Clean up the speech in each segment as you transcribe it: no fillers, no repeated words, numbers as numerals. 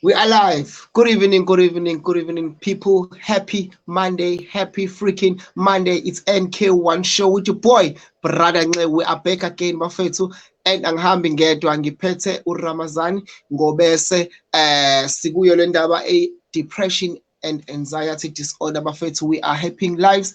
We are live. Good evening, good evening, good evening, people. Happy Monday, happy freaking Monday. It's NK1 Show with your boy, Brada Nxewu. We are back again, bafethu. And angihambi ngedwa ngiphethe uRamazan Ngobese. Sikuyo le ndaba depression and anxiety disorder, bafethu. We are helping lives.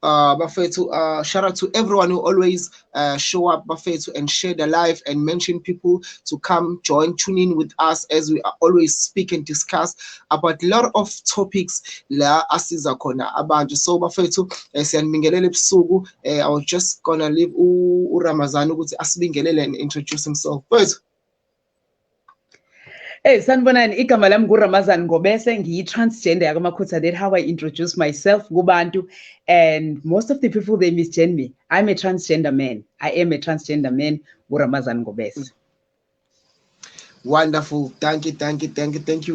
Bafethu, shout out to everyone who always show up, bafethu, and share the live and mention people to come join, tune in with us as we are always speak and discuss about a lot of topics la asiza khona abantu. So bafethu, siyanibingelela ebusuku. I was just gonna leave uRamazan ukuthi asibingelele and introduce himself. Bafethu. Hey, sanibonani, igama lami nguRamazan Ngobese, ngiyi-transgender yakwaMakhutha. That's how I introduce myself kubantu, and most of the people they misgender me. I'm a transgender man. I am a transgender man, nguRamazan Ngobese. Wonderful. Thank you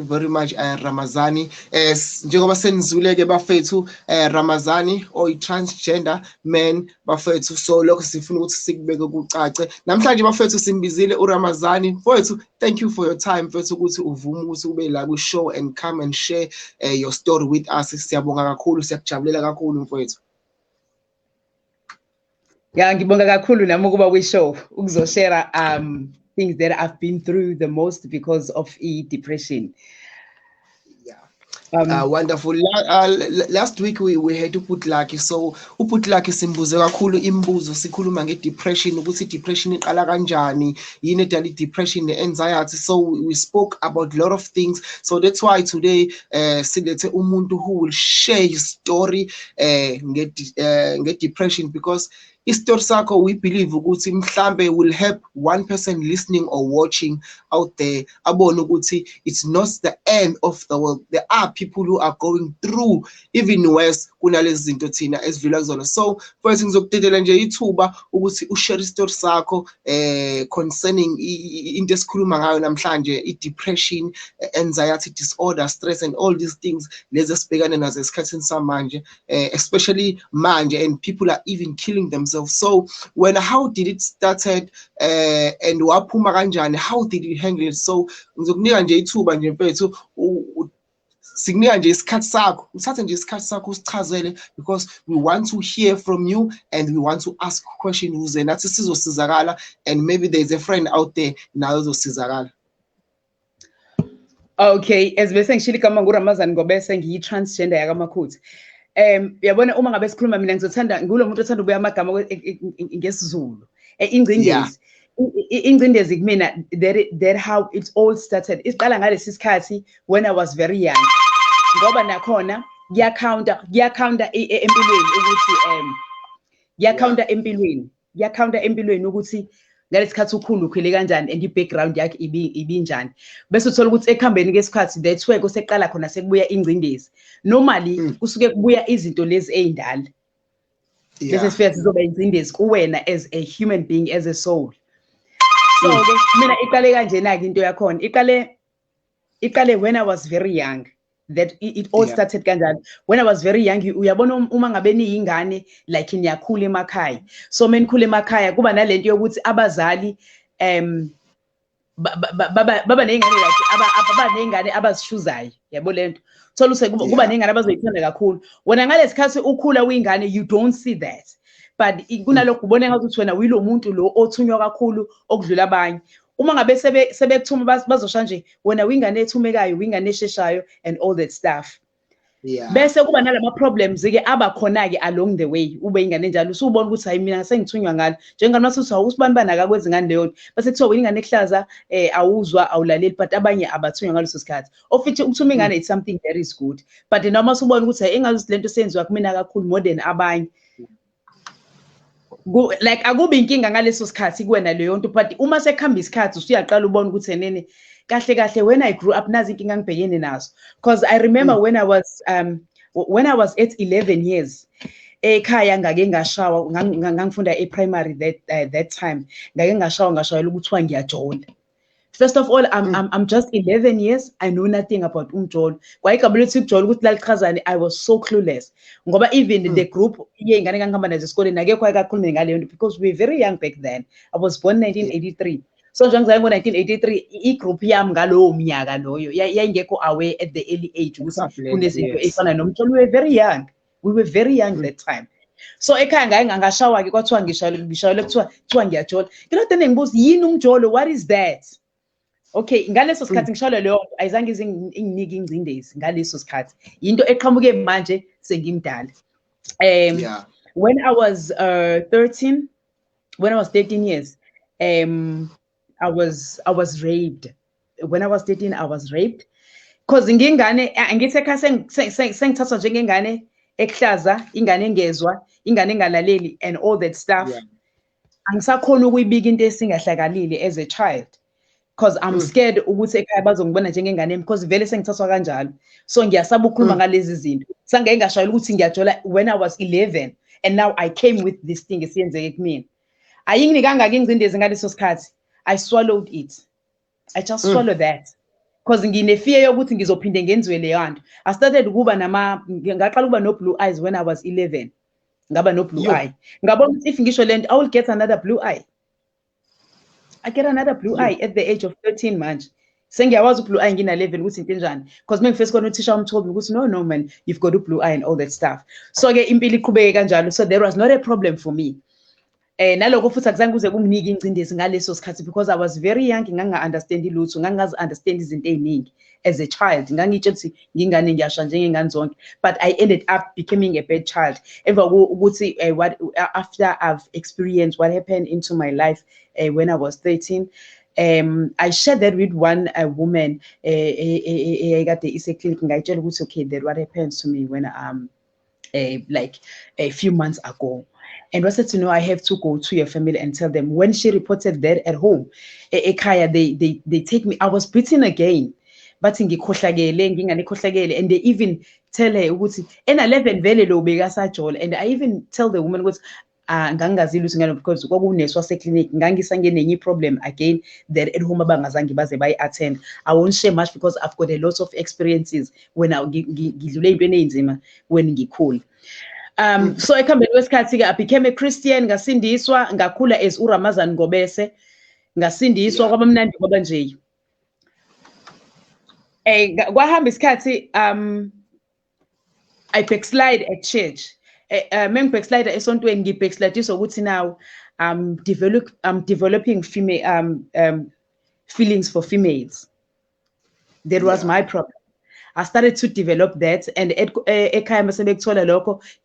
very much, Ramazani. Njengoba senizuleke bafethu, Ramazani or transgender man bafethu. So lokho sifuna ukuthi sikubeke kucace. Namhlanje bafethu simbizile uRamazani. Bafethu, thank you for your time. Bafethu ukuthi uvume ukuthi ube la ku show and come and share your story with us. Siyabonga kakhulu, siyakujabulela kakhulu mfethu. Yeah, ngibonga kakhulu nami ukuba kwi show ukuzoshare things that I've been through the most because of depression. Yeah. Wonderful. Last week we had to put lucky. So put lucky simbuze kakhulu imbuzo sikhuluma nge-depression ukuthi depression iqala kanjani, yini edala depression ne-anxiety. So we spoke about a lot of things. So that's why today silethe umuntu who will share his story nge-depression, because istory sakho we believe ukuthi mhlambe will help one person listening or watching out there abone ukuthi it's not the end of the world. There are people who are going through even worse kunalezi zinto thina esivela kuzona. So first ngizokudedela nje ithuba ukuthi ushare istory sakho concerning into esikhuluma ngayo namhlanje, i-depression, anxiety disorder, stress and all these things lezi esibhekane nazo esikhathini samanje, especially manje, and people are even killing themselves. So how did it started and waphuma kanjani, how did you handle it? So ngizokunika nje ithuba nje mfethu sikunika nje isikhathi sakho, uthathe nje isikhathi sakho usichazele, because we want to hear from you and we want to ask questions ukuze nathi sizosizakala, and maybe there's a friend out there nayo uzosizakala. Okay, as bese ngishilo igama nguRamazan Ngobese, ngiyi-transgender yakwaMakhutha. Yabona uma ngabe sikhuluma mina ngizothanda ngulo muntu othanda ubuya amagama ngesizulu. Ingcindezi. Ingcindezi kumina, that how it all started. Isiqala ngalesi sikhathi when I was very young. Ngoba nakhona ngiyacounter empilweni ukuthi ngiyacounter empilweni ukuthi ngalesikhathi ukhulu ukhwele kanjani and i-background yakhe ibinjani, bese uthola ukuthi ekuhambeni kwesikhathi that's where kuseqala khona sekubuya ingcindezi. Normally kusuke kubuya izinto lezi ezindala bese sifika sizoba ingcindezi kuwena as a human being, as a soul. So ke mina iqale kanjena ke into yakhona iqale when I was very young, that it all started kanjani. When I was very young, uyabona uma ngabe niyingane like niyakhula emakhaya, so menikhula emakhaya kuba nalento yokuthi abazali baba neyingane like baba neyingane abazishuzayo, yabo lento thola kuba neyingane abazoyithanda kakhulu. Wena ngalesikhathi ukhula uyingane, you don't see that, but kunalokho ubone ngathi wena uyilo muntu lo othunywa kakhulu okudlula abanye. Uma ngabe sebekuthuma bazosha nje wena uyingane ethumekayo, uyingane esheshayo and all that stuff. Bese kuba nalama problems ke aba khona ke along the way, ube ingane njalo usubona ukuthi hayi mina sengithunywa ngalo, njengamathi usibani akakwenzi ngane leyo, bese kuthiwa ingane ehlaza awuzwa awulaleli, but abanye abathunywa ngaleso sikhathi. Ofithi ukuthuma ingane it's something that is good, but noma usubona ukuthi hayi engazi lento senziwa kumina kakhulu more than abanye, like akubi inkinga ngaleso sikhathi kuwena leyo nto, but uma sekuhamba isikhathi usuyaqala ubona ukuthi enene kahle when I grew up nazi inkinga ngibhekene nazo. Because I remember when I was at 11 years ekhaya ngake ngashawa, ngangifunda e-primary that time, ngake ngashawela ukuthi ngiyajola. First of all, I'm just 11 years. I know nothing about umjolo. I was so clueless. Ngoba even the group because we were very young back then. I was born 1983. So njengoba ngo-1983 igroup yami ngalowo mnyaka loyo yayingekho aware at the early age ukuthi kunezinto efana nomculo. We were very young that time. So ekhaya ngaye ngashawa-ke kwathiwa ngishayele kuthiwa ngiyajola. Ngilokhu ngibuza yini umjolo, what is that? Okay, ngaleso sikhathi ngishayelwe leyo nto ayizange inginike ingcindezi ngaleso sikhathi. Yinto eqhamuke manje sengimdala. When I was 13 years, I was raped. When I was 13, I was raped. Because ngingane angithi ekhaya sengithathwa njengengane eklaza, ingane engezwa, ingane engalaleli and all that stuff. Angisakhona ukuyibika into esingahlakalile as a child. Because I'm scared ukuthi ekhaya bazongibona njengengane because vele sengithathwa kanjalo. So ngiyasaba ukukhuluma ngalezi zinto. Sangeke ngashayela ukuthi ngiyajola when I was 11 and now I came with this thing esiyenzeke kumina. Ayinginikanga ingcindezi ngaleso sikhathi. I swallowed it. I just swallowed that. Because ngine-fear yokuthi ngizophinde ngenziwe leyo nto. I started ukuba ngaqala ukuba no blue eyes when I was 11. Ngaba no blue eye. Ngabona ukuthi if ngisho lento I will get another blue eye. I get another blue eye at the age of 13 manje. Sengiyawazi blue eye ngina 11 ukuthi into enjani. Because mengifirst khona uthisha wami told me ukuthi no man, you've got a blue eye and all that stuff. So ke impilo iqhubeke kanjalo. So there was not a problem for me. Naloko futhi akuzange kuze kunginike ingcindezi ngaleso sikhathi because I was very young, nganga-understand lutho, ngangazi-understand izinto eziningi as a child. Ngangitshe ukuthi ngingane ngiyasha njengengane zonke, but I ended up becoming a bad child. Emva ukuthi after I've experienced what happened into my life when I was 13, I shared that with one woman ekade ise-clinic ngayitshela ukuthi okay, that what happened to me when like a few months ago. And I said to know I have to go to your family and tell them. When she reported that at home, ekhaya they take me. I was beaten again, but ngikhohlakele, and they even tell her ukuthi ena11 vele lo bekasajola. And I even tell the woman ukuthi ngangazi lutho ngalo because kwakuneswa seclinic ngangisangene enye problem again that at home abangazange baze bayi attend. I won't share much because I've got a lot of experiences when ngidlule into enenzima when ngikhula. So ekuhambeni kwesikhathi I became a Christian, ngasindiswa, ngakhula as uRamazan Ngobese, ngasindiswa kwabamnandi kwaba nje. Kwahamba isikhathi I backslide at church. Backslide esontweni ngibackslidiswa ukuthi now I'm developing female feelings for females. That was my problem. I started to develop that, and they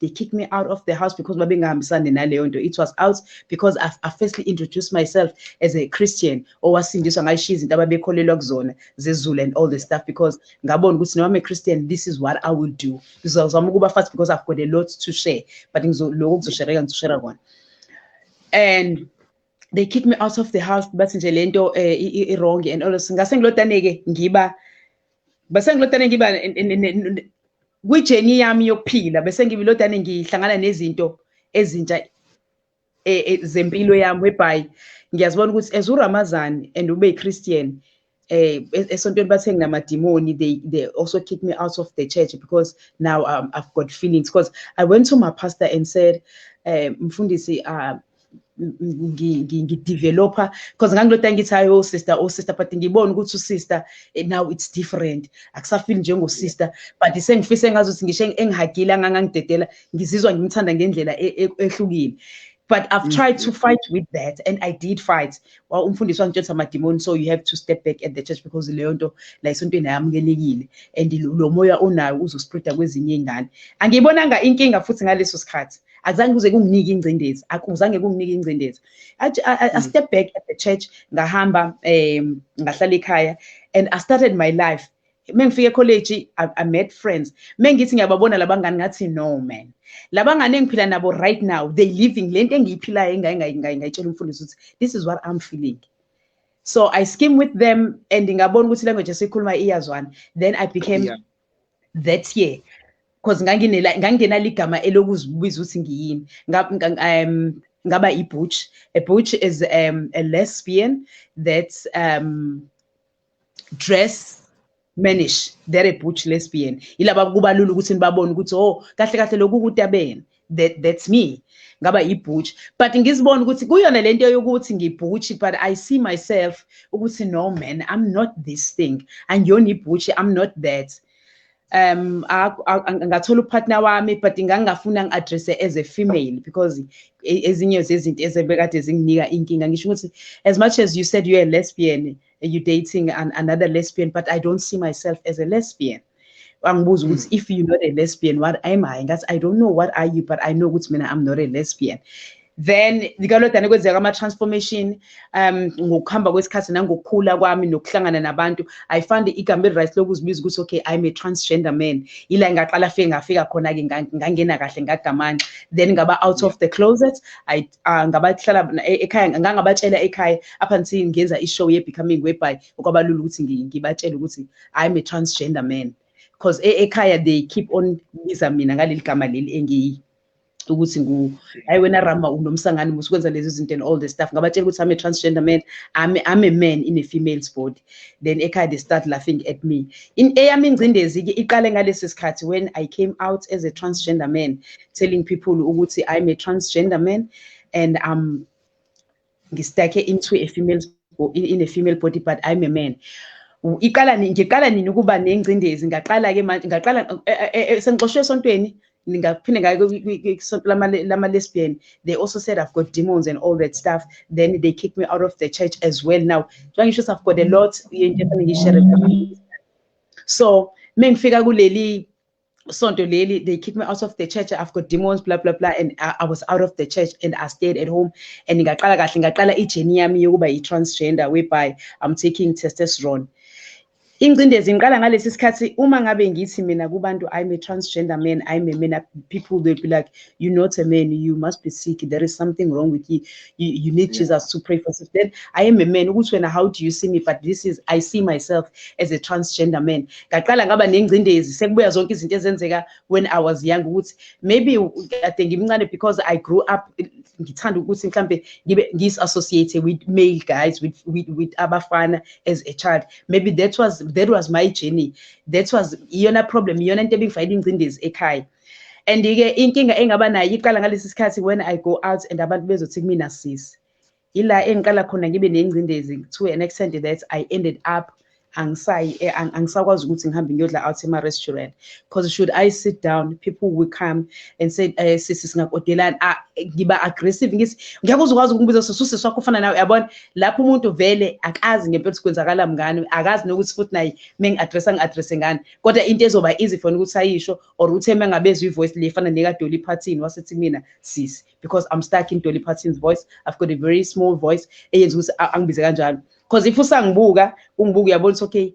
kicked me out of the house because it was out because I firstly introduced myself as a Christian or and all this stuff because I'm a Christian, this is what I will do. Because I've got a lot to share, but and they kicked me out of the house, but wrong and all this. Bese ngilotane ngiba kwijeni yami yokuphila bese ngibilotane ngihlangana nezinto ezintsha zempilo yami whereby ngiyazibona ukuthi as uRamazan and ube Christian esontweni bathe nginamadimoni, they also kicked me out of the church because now I've got feelings because I went to my pastor and said mfundisi ngideveloper because ngangilota ngithi hayi sister but ngibona ukuthi sister now it's different, akusafeel njengo sister but sengifise ngazuthi ngisho engihagila ngangangidedela ngizizwa ngimthanda ngendlela ehlukile. But I've tried to fight with that, and I did fight. Well, umfundisi wangitshela amadimoni, so you have to step back at the church because leyo nto la isontweni ayamukelekile and lo moya onayo uzospreada kwezinye izingane. Angibonanga inkinga futhi ngaleso sikhathi. Azange kuze kunginike ingcindezi, akuzange kunginike ingcindezi. I step back at the church, ngahamba ngahlala ekhaya, and I started my life. Mengifike college, I met friends. Mengithi ngiyababona labangani ngathi no man. Labangani engiphila nabo right now, they living lento engiyiphilayo ngayitshela umfundisi ukuthi this is what I'm feeling. So I scheme with them and ngabona ukuthi language esikhuluma iyazwana. Then I became that year. Because ngangena ligama elokuzibiza ukuthi ngiyini ngaba ibutch. A butch is a lesbian that's dress manage. They're a butch lesbian. Ilaba kubalula ukuthi nibabone ukuthi oh kahle kahle lokhu kutabeni. that's me. Ngaba ibutch, but ngizibona ukuthi kuyona lento yokuthi ngibutch, but I see myself ukuthi no man, I'm not this thing. And yona ibutch, I'm not that. Ngathola upartner wami, but ngangafuna ngi-address as a female because ezinye zezinto ezebekade zinginika inkinga. Ngisho ukuthi as much as you said you're a lesbian, you dating another lesbian, but I don't see myself as a lesbian. Angibuza ukuthi if you're not a lesbian, what am I? Ngathi I don't know what are you, but I know ukuthi mina I'm not a lesbian. Then ngikalodana kwenzeka ama-transformation ngokuhamba kwesikhathi nangokukhula kwami nokuhlangana nabantu, I found igama eli-right lokuzibiza ukuthi okay, I'm a transgender man. Ila ngaqala ngafika khona-ke ngangena kahle ngagamani, then ngaba out of the closet. Ngabahlala ekhaya, ngangabatshela ekhaya up until ngenza ishow ye-Becoming Whereby okwabalula ukuthi ngibatshele ukuthi I'm a transgender man, because ekhaya they keep on biza mina ngaleli gama leli ukuthi hayi wena Rama unomsangani musukwenza lezi zinto and all the stuff. Ngabatshela ukuthi I'm a transgender man, I'm a man in a female's body. Then ekhaya they start laughing at me. In eyami ingcindezi iqale ngalesi sikhathi when I came out as a transgender man, telling people ukuthi I'm a transgender man and I'm ngistuck into a in a female body, but I'm a man. Ngiqala nini ukuba nengcindezi? Ngaqala ke manje, ngaqala sengixoshwe esontweni, ningaphinde ngayo lama-lesbian. They also said I've got demons and all that stuff. Then they kicked me out of the church as well. Now I've got a lot. So mengifika kuleli sonto leli, they kicked me out of the church. I've got demons, blah blah blah, and I was out of the church and I stayed at home. And ngaqala ijeni yami yokuba yi-transgender, whereby I'm taking testosterone. Ingcindezi ngiqala ngalesi sikhathi uma ngabe ngithi mina kubantu I'm a transgender man, I'm a man, people they'll be like, you're not a man, you must be sick, there is something wrong with you, you need Jesus to pray for you. Then I am a man, how do you see me? But this is, I see myself as a transgender man. Ngaqala ngaba nengcindezi sekubuya zonke izinto ezenzeka when I was young, ukuthi maybe I think ngimncane because I grew up ngithanda ukuthi mhlambe ngibe ngis-associated with male guys, with abafana as a child. Maybe that was my journey. That was iyona problem, iyona into ebingifayile ingcindezi ekhaya. And ke inkinga engaba nayo iqala ngalesi sikhathi when I go out and abantu bezothi kumina sis. Ila engiqala khona ngibe nengcindezi to an extent that I ended up angisakwazi ukuthi ngihambe ngiyodla out ema-restaurant, because should I sit down, people will come and say sisi singakodelani, ngiba aggressive, ngiyakuzwa ukwazi ukungibiza sisuse swakho ufana nawe. Yabona lapho umuntu vele akazi ngempela ukuthi kwenzakala mngani, akazi nokuthi futhi naye ngi-addresse ngani, kodwa into ezoba easy for ukuthi ayisho or ukuthi engabezwe ivoice le efana neka Dolly Parton wasithi mina sis, because I'm stuck in Dolly Parton's voice. I've got a very small voice eyenza ukuthi angibize kanjalo. Because if usangibuka uyabona ukuthi okay,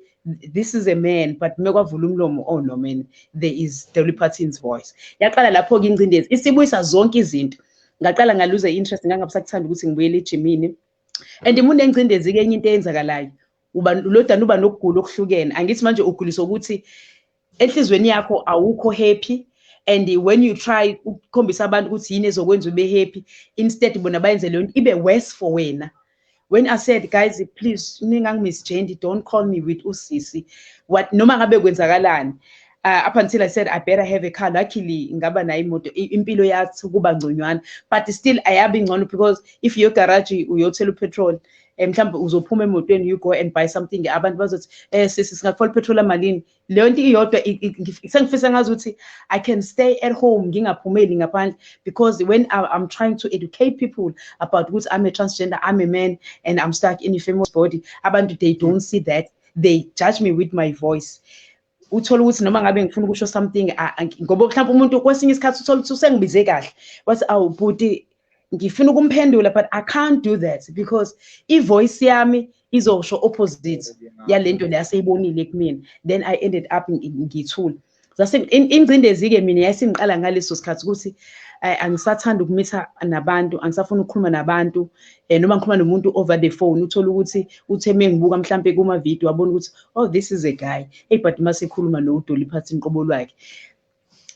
this is a man, but mekwavula umlomo, oh no man, there is Dolly Parton's voice. Yaqala lapho ke ingcindezi isibuyisa zonke izinto. Ngaqala ngaluze interest, ngangabisakuthanda ukuthi ngibuyele ejimini. And umuntu engcindezi ke enye into eyenzakalayo, uba nokugula okuhlukene. Angithi manje uguliswa ukuthi enhlizweni yakho awukho happy, and when you try ukukhombisa abantu ukuthi yini ezokwenza ube happy, instead bona bayenze leyo ibe worse for wena. When I said, guys, please, Miss Jendi, don't call me with usisi. What noma ngabe kwenzakalani. Up until I said I better have a car. Luckily, ngaba na imoto impilo yathi kuba ngconywana. But still I have been ngcono, because if your garage uyothela petrol, mhlawumbe uzophuma emotweni, you go and buy something, abantu bazothi sisi singakufaka petrol amalini. Leyo nto iyodwa sengifisa ngazi ukuthi I can stay at home ngingaphumeli ngaphandle, because when I'm trying to educate people about what I'm a transgender, I'm a man and I'm stuck in a female body, abantu they don't see that, they judge me with my voice. Uthola ukuthi noma ngabe ngifuna ukusho something ngoba mhlawumbe umuntu kwesinye isikhathi uthola ukuthi usengibize kahle, wathi awu bhuti ngifuna ukumphendula, but I can't do that because ivoice yami izosho opposite yalento leyaseyibonile kumina. Then I ended up ngithula. Zase ingcindezi ke mina yasingiqala ngaleso sikhathi ukuthi angisathanda ukumitha nabantu, angisafuna ukukhuluma nabantu, noma ngikhuluma nomuntu over the phone uthola ukuthi uthe mengibuka mhlambe kuma video wabona ukuthi oh this is a guy, hey but masikhuluma no Dolly Parton qobo lwakhe.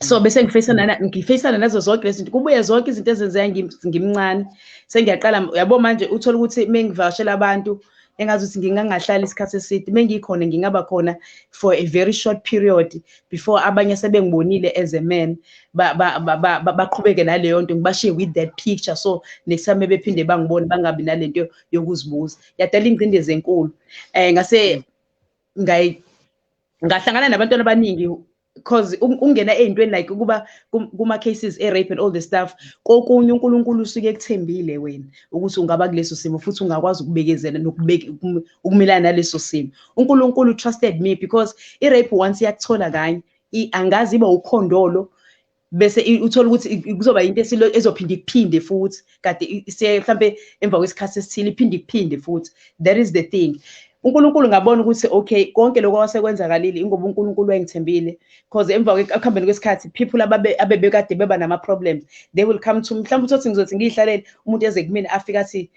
So bese ngifacana nazo zonke lezi zinto, kubuye zonke izinto ezenzeka ngimncane, sengiyaqala yabo manje uthola ukuthi mengivashela abantu engazuthi ngingangahlala isikhathi eside mengikhona ngingaba khona for a very short period before abanye sebengibonile as a man baqhubeke naleyo nto ngibashiye with that picture so next time bephinde bangibone bangabi nalento yokuzibuza yadala ingcindezi enkulu ngase ngahlangana nabantwana abaningi because ungena ey'ntweni like ukuba kuma-cases e-rape and all the stuff kokunye uNkulunkulu usuke ekuthembile wena ukuthi ungaba kuleso simo futhi ungakwazi ukubekezela ukumelana naleso simo. uNkulunkulu trusted me because i-rape once yakuthola kanye angazi iba ukhondolo bese uthola ukuthi kuzoba into ezophinda iphinde futhi kade mhlambe emva kwesikhathi esithile iphinde iphinde futhi. That is the thing. uNkulunkulu ngabona ukuthi okay konke lokho kwasekwenzakalile ingoba uNkulunkulu wayengithembile because emva ekuhambeni kwesikhathi people abebekade beba nama problems they will come to me mhlawumbe uthi ngizothi ngihlalele umuntu eze kumina afika athi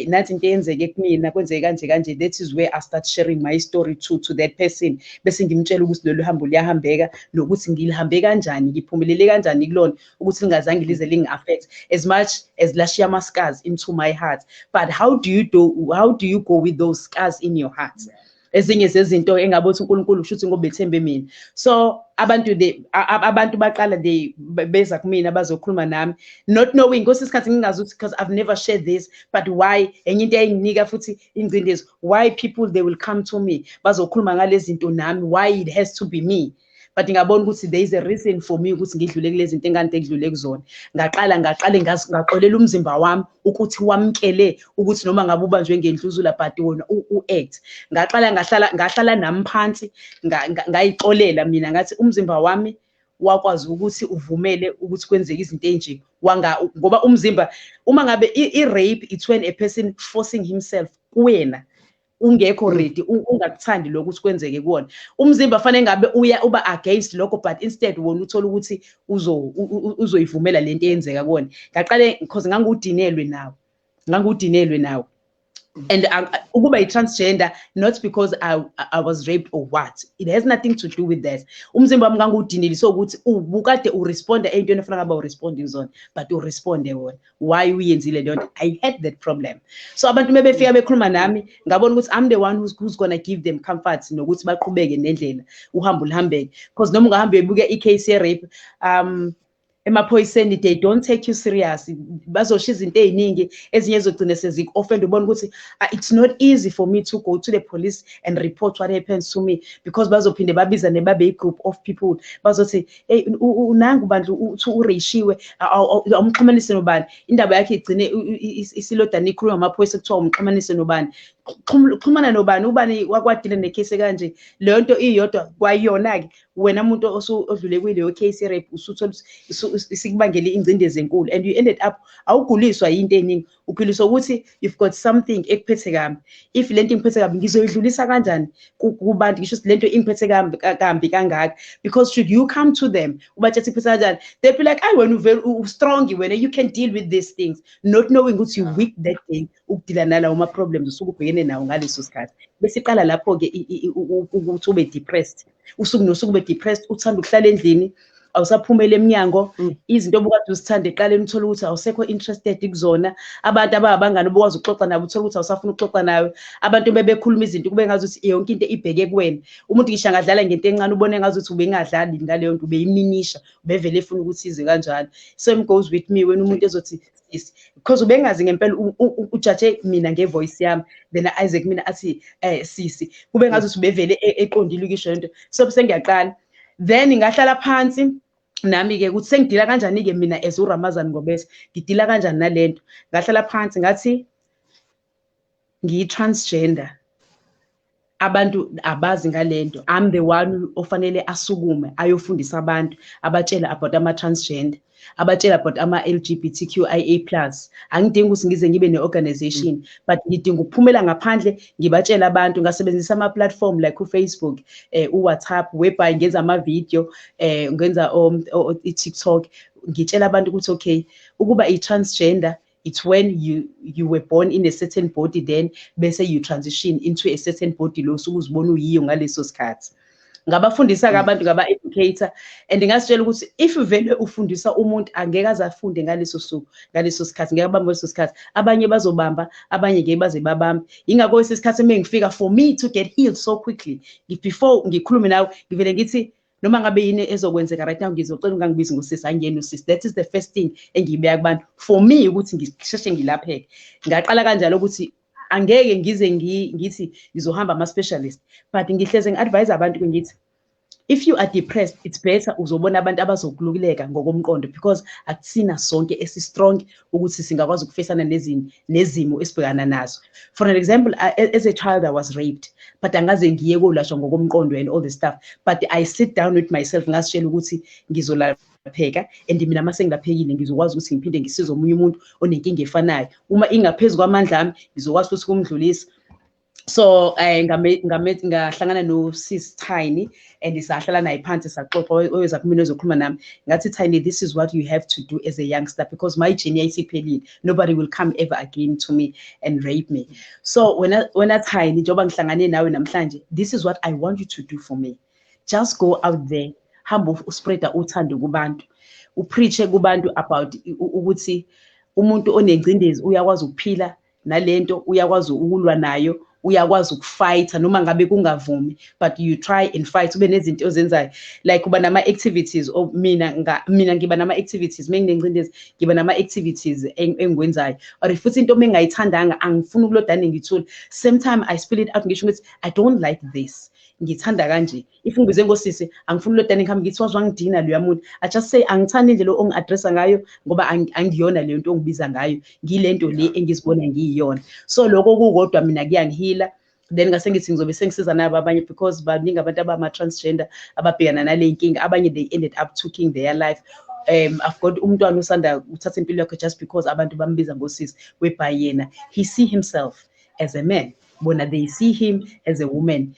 nathi into eyenzeke kumina kwenzeke kanje that is where I start sharing my story to that person bese ngimtshela ukuthi lolu hambo liyahambeka nokuthi ngilihambe kanjani ngiphumelele kanjani kulona ukuthi lingazange lize lingi-affect as much as lashiya ama-scars into my heart. But how do you go with those scars in your heart? Ezinye zezinto engabe uthi uNkulunkulu kushuthi ngoba bethembe mina. So abantu baqala beza kumina bazokhuluma nami not knowing ngosisikhathi ngingazi ukuthi because I've never shared this but why enye into eyinginika futhi ingcindezi why people they will come to me bazokhuluma ngalezi zinto nami why it has to be me. But ngabona ukuthi there is a reason for me ukuthi ngidlule kulezi zinto engante ngidlule kuzona. Ngaqale ngaxolela umzimba wami ukuthi wamkele ukuthi noma ngabe ubanjwe ngendluzula but wona u-act. Ngahlala nami phansi ngayixolela mina ngathi umzimba wami wakwazi ukuthi uvumele ukuthi kwenzeke izinto enje ngoba umzimba uma ngabe i-rape it's when a person forcing himself kuwena ungekho ready ungakuthandi lokho ukuthi kwenzeke kuona umzimba fanele ngabe uba against lokho but instead wona uthola ukuthi uzoyivumela lento eyenzeka kuona. Ngaqale because ngangudinelwe nawo and ukuba i-transgender not because I was raped or what, it has nothing to do with that. Umzimba wami ngangudinile so ukuthi ubukade uresponda ey'ntweni efanele ngabe uresponde kuzona but uresponde wona why uyenzile leyo nto. I had that problem. So abantu mebefika bekhuluma nami ngabona ukuthi I'm the one who's gonna give them comfort nokuthi baqhubeke nendlela uhambo lihambeke because noma ungahambe uyebuke i-case ye-rape emaphoyiseni they don't take you serious bazosho izinto ey'ningi ezinye ezogcine seziku-offend ubona ukuthi it's not easy for me to go to the police and report what happens to me because bazophinde babizane babe i-group of people bazothi hey nangu bandla uthi ureshiwe umxhumanise nobani indaba yakhe igcine isilodana ikhuluma amaphoyisa kuthiwa umxhumanise nobani xhumana nobani ubani wakwadile necase kanje leyo nto iyodwa kwayiyona-ke wena muntu odlule kuleyo case rape usuthola isikubangele ingcindezi enkulu and you ended up awuguliswa yinto eningi uguliswa ukuthi you've got something ekuphethe kambi. If lento ingiphethe kambi ngizoyidlulisa kanjani kubantu ngisho lento ingiphethe kambi kangaka because should you come to them ubathethe ikuphethe kanjani they be like wena uvele strong wena you can deal with these things not knowing ukuthi you weak that thing ukudila nalawo ma problems usuke ubhekene nawo ngaleso sikhathi bese iqala lapho-ke ukuthi ube depressed usuku nosuku ube depressed uthanda ukuhlala endlini awusaphumela eminyango izinto obukade uzithanda eqaleni uthola ukuthi awusekho interested kuzona abantu abangani obukwazi ukuxoxa nabo uthola ukuthi awusafuna ukuxoxa nawe abantu bebekhuluma izinto kube ngazi ukuthi yonke into ibheke kuwena umuntu ngisho angadlala ngento encane ubone ngazi ukuthi ubengadlali ngaleyo nto ubeyiminisha ubevele efuna ukuthi ize kanjalo. Same goes with me wena umuntu ezothi because ubengazi ngempela ujaje mina ngevoice yami then Isaac mina athi sisi kube ngazi ukuthi ubevele eqondile ukisho lento so bese ngiyaqala then ngahlala phansi nami-ke ukuthi sengidila kanjani-ke mina as uRamazan Ngobese ngidila kanjani nalento ngahlala phansi ngathi ngiyi-transgender abantu abazi ngalento I'm the one ofanele asukume ayofundisa abantu abatshela about ama-transgender abatshela about ama-LGBTQIA+. Angidingi ukuthi ngize ngibe ne-organization but ngidinga ukuphumela ngaphandle ngibatshela abantu ngasebenzisa ama-platform like u-Facebook u-WhatsApp whereby ngenza ama-video ngenza i-TikTok ngitshela abantu ukuthi okay ukuba i-transgender it's when you were born in a certain body then bese you transition into a certain body lo usukuzibona uyiyo ngaleso sikhathi. ngabafundisa abantu ngaba-educator and ngasitshela ukuthi if vele ufundisa umuntu angeke azafunde ngaleso suku ngaleso sikhathi ngeke abambe leso sikhathi abanye bazobamba abanye ngeke baze babambe ingakho isikhathi mengifika for me to get healed so quickly before ngikhulume nawe ngivele ngithi noma ngabe yini ezokwenzeka right now ngizocela ungangibizi ngosisi angiyena usisi that is the first thing engiyibeka kubantu for me ukuthi ngisheshe ngilapheke ngaqala kanjalo ukuthi angeke ngize ngithi ngizohamba ama-specialist but ngihleze ngi-advise abantu ngithi if you are depressed it's better uzobona abantu abazokululeka ngokomqondo because akuthina sonke esi-strong ukuthi singakwazi ukufesana nezimo esibhekana nazo. For an example, as a child I was raped but angaze ngiye kolashwa ngokomqondo and all the stuff but I sit down with myself ngasitshela ukuthi ngizolapheka and mina mase ngilaphekile ngizokwazi ukuthi ngiphinde ngisize omunye umuntu onenkinga efanayo uma ingaphezulu kwamandla ami ngizokwazi ukuthi kumdlulisa. So ngahlangana no sis Tiny and isahlala naye phansi saxoxa oyeza kumina ezokhuluma nami ngathi Tiny, this is what you have to do as a youngster because my journey ayisiphelile, nobody will come ever again to me and rape me. So when I Tiny njoba ngihlangane nawe namhlanje, this is what I want you to do for me. Just go out there, hamba uspreada uthando kubantu, upreache kubantu about ukuthi umuntu onengcindezi uyakwazi ukuphila nalento, uyakwazi ukulwa nayo, uyakwazi ukufighta noma ngabe kungavumi but you try and fight ube nezinto ozenzayo like kuba nama activities mina ngiba nama activities menginengcindezi ngiba nama activities engikwenzayo or futhi into mengayithandanga angifuni ukulodana ngithule same time I spill it out ngisho ukuthi I don't like this ngithanda kanje if ngibize ngosisi angifuni ukulodana ngihamba ngithi wazwangidina lo yamuntu I just say angithanda indlela ongi-addressa ngayo ngoba angiyona le nto ongibiza ngayo ngilento le engizibona ngiyiyona so lokho kukodwa mina kuyangihila then ngase ngithi ngizobe sengisiza nabo abanye because baningi abantu abama-transgender ababhekana nale nkinga abanye they ended up taking their life. I've got umntwana usanda uthatha impilo yakhe just because abantu bambiza ngosisi whereby yena he see himself as a man bona they see him as a woman.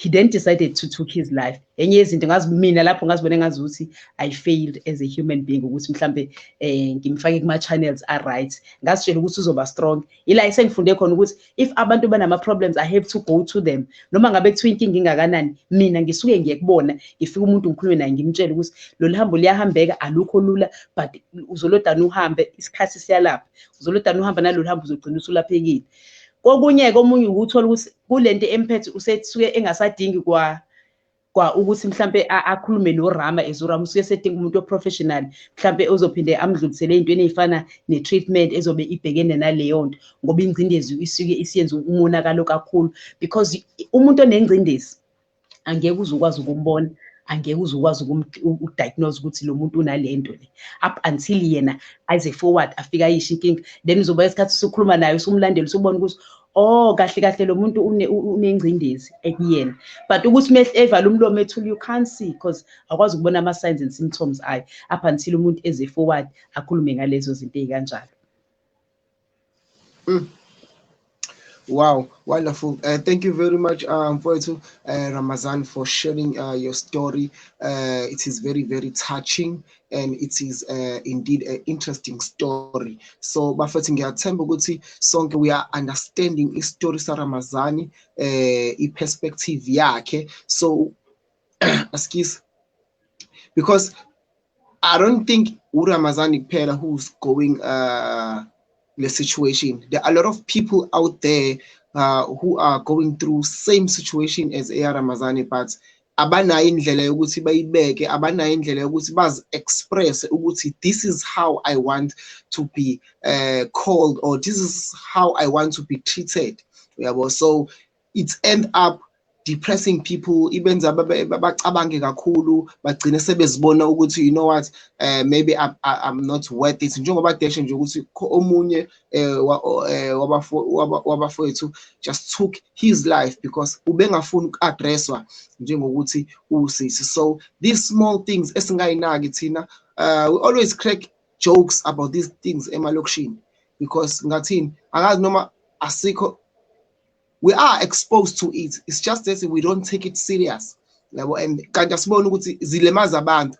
He then decided to take his life. Enye yezinto ngazimina lapho ngazibone ngazuthi I failed as a human being ukuthi mhlambe ngimfake kuma channels are right. Ngasitshela ukuthi uzoba strong. Ila isengifunde khona ukuthi if abantu banama problems I have to go to them. Noma ngabe kuthiwa inkinga ingakanani mina ngisuke ngiyekubona ngifika umuntu ngikhulume naye ngimtshela ukuthi lo hambo liyahambeka alukho lula but uzolodana uhambe isikhathi siyalapha. Uzolodana uhamba nalolu hambo uzogcina usulaphekile. Kokunye komunye ukuthola ukuthi kulento emphethe usethuke engasadingi kwa ukuthi mhlambe akhulume no Rama ezurama usuke sedinga umuntu oprofessional mhlambe ozophinde amdlulisele into ezifana ne-treatment ezobe ibhekene naleyo nto ngoba ingcindezi isuke isiyenza umonakalo kakhulu because umuntu onengcindezi angeke uzukwazi ukumbona angeke uzukwazi ukudiagnose ukuthi lo muntu unalento le up until yena aze forward afika ayisho inkinga then uzoba isikhathi sokukhuluma naye usumlandela usubona ukuthi oh kahle lo muntu unengcindezi ekuyena but ukuthi mehle evala umlomo ethule you can't see because akwazi ukubona ama signs and symptoms ayi up until umuntu eze forward akhulume ngalezo zinto ezikanjalo. Wow, wonderful. Thank you very much, Ramazan, for sharing your story. It is very, very touching, and it is indeed an interesting story. So, bafethi ngiyathemba ukuthi sonke we are understanding istory sa Ramazani, perspective yakhe. So, excuse, because I don't think Ramazani kuphela who's going the situation. There are a lot of people out there who are going through same situation as Ramazani, but abanayo indlela yokuthi bayibeke, abanayo indlela yokuthi bazi express ukuthi this is how I want to be called, or this is how I want to be treated. So it end up depressing people, even bacabange kakhulu bagcine sebezibona ukuthi you know what, maybe I'm not worth it njengoba deshe nje ukuthi omunye wabafowethu just took his life because ubengafuna uku-addresswa njengokuthi usisi. So these small things esingayinaki thina, we always crack jokes about these things emalokishini because ngathini angazi noma asikho, we are exposed to it. It's just that we don't take it serious. And kanti asibona ukuthi zilemaza abantu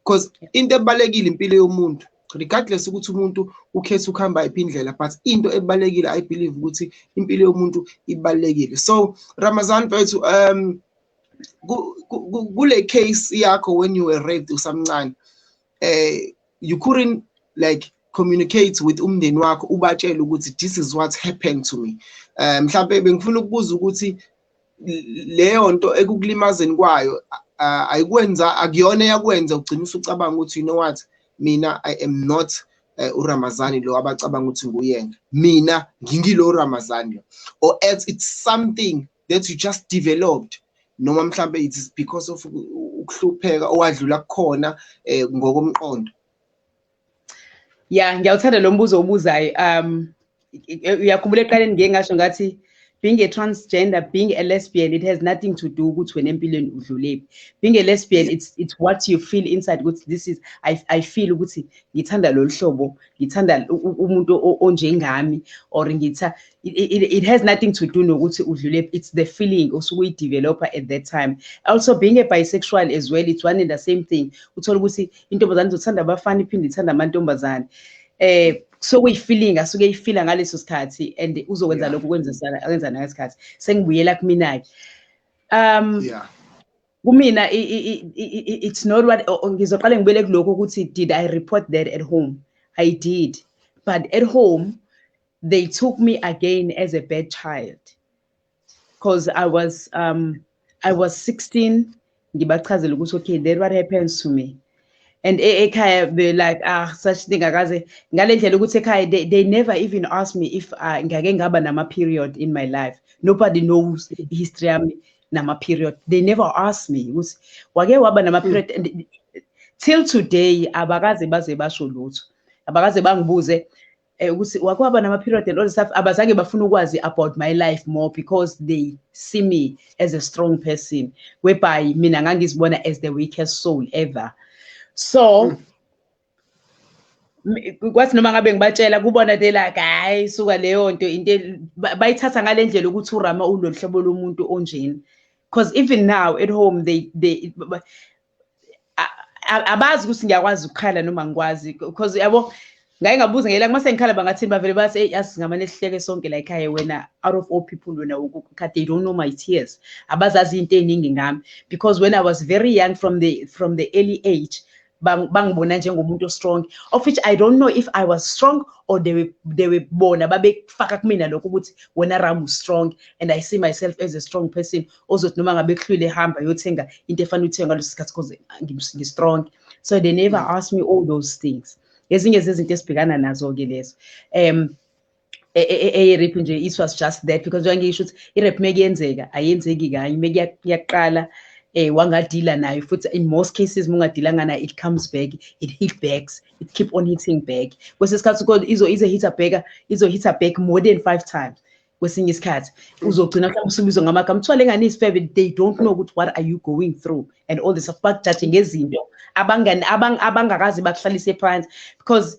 because into ebalekile impilo yomuntu regardless ukuthi umuntu ukhetha ukuhamba iphi indlela, but into ebalekile I believe ukuthi impilo yomuntu ibalekile. So Ramazan mfethu, kule case yakho when you were raped usamncane, you couldn't like communicate with umndeni wakho ubatshela ukuthi this is what happened to me. Mhlawumbe bengifuna ukubuza ukuthi leyo nto ekukulimazeni kwayo ayikwenza akuyona yakwenza ugcina usucabanga ukuthi you know what, mina I am not uRamazani lo abacabanga ukuthi nguyena, mina ngingilo uRamazani lo, or else it's something that you just developed, noma mhlawumbe it is because of ukuhlupheka owadlula kukhona ngokomqondo. Yeah, ngiyawuthanda lo mbuzo obuzayo. Uyakhumbula eqaleni ngeke ngasho ngathi being a transgender, being a lesbian, it has nothing to do with wena empilweni udlulephi. Being a lesbian, it's what you feel inside. This is I feel ukuthi ngithanda lo hlobo, ngithanda umuntu onjengami, or it has nothing to do nokuthi udlulephi. It's the feeling osuke develop at that time. Also being a bisexual as well, it's one and the same thing. Uthola ukuthi intombazane zothanda abafana iphinde ithanda amantombazane. So we feeling asuke ifila ngaleso sikhathi and uzokwenza lokho akwenza ngesikhathi sengibuyela kumina kumina it's not what ngizoqala ngibele kuloko ukuthi did I report that at home. I did, but at home they took me again as a bad child because I was 16 ngibachazela ukuthi okay, that what happens to me. And ekhaya be like such thing akaze ngale ndlela ukuthi ekhaya they never even asked me if ngake ngaba nama period in my life. Nobody knows the history yami nama period. They never asked me ukuthi wake waba nama period, and till today abakaze baze basho lutho, abakaze bangibuze ukuthi wake waba nama period and all the stuff. Abazange bafuna ukwazi about my life more because they see me as a strong person, whereby mina ngangizibona as the weakest soul ever. So kwathi noma ngabe ngibatshela kubona they like hayi suka leyo nto into bayithatha ngale ndlela ukuthi uRama uloluhlobo lomuntu onjeni, because even now at home they abazi ukuthi ngiyakwazi ukukhala noma ngikwazi, because yabo ngake ngabuza ngela mase ngikhala bangathini bavele bathi hey asingamane sihleke sonke la ekhaya wena out of all people wena ukukha, they don't know my tears, abazazi into eningi ngami, because when I was very young from the early age bangibona njengomuntu strong, of which I don't know if I was strong or they were bona babefaka kumina lokho ukuthi wena Ram strong, and I see myself as a strong person. Ozothi noma ngabe kuhlule hamba yothenga into efana uthenga lesikhathi because I'm strong. So they never asked me all those things. Ezinye zezinto esibhekana nazo ke lezo rap nje, it was just that, because ngisho ukuthi irap mekuyenzeka ayenzeki kanye mekuyaqala wangadila nayo futhi in most cases mungadilanga nayo it comes back, it hit backs, it keep on hitting back. Kwesikhathi kodwa izo hit back more than 5 times. Kwesinye isikhathi uzogcina mhlawumbe usubizwa ngamagama kuthiwa lengane isifebe, they don't know what are you going through and all this about judging ngezinto abangakazi bakuhlalise phansi, because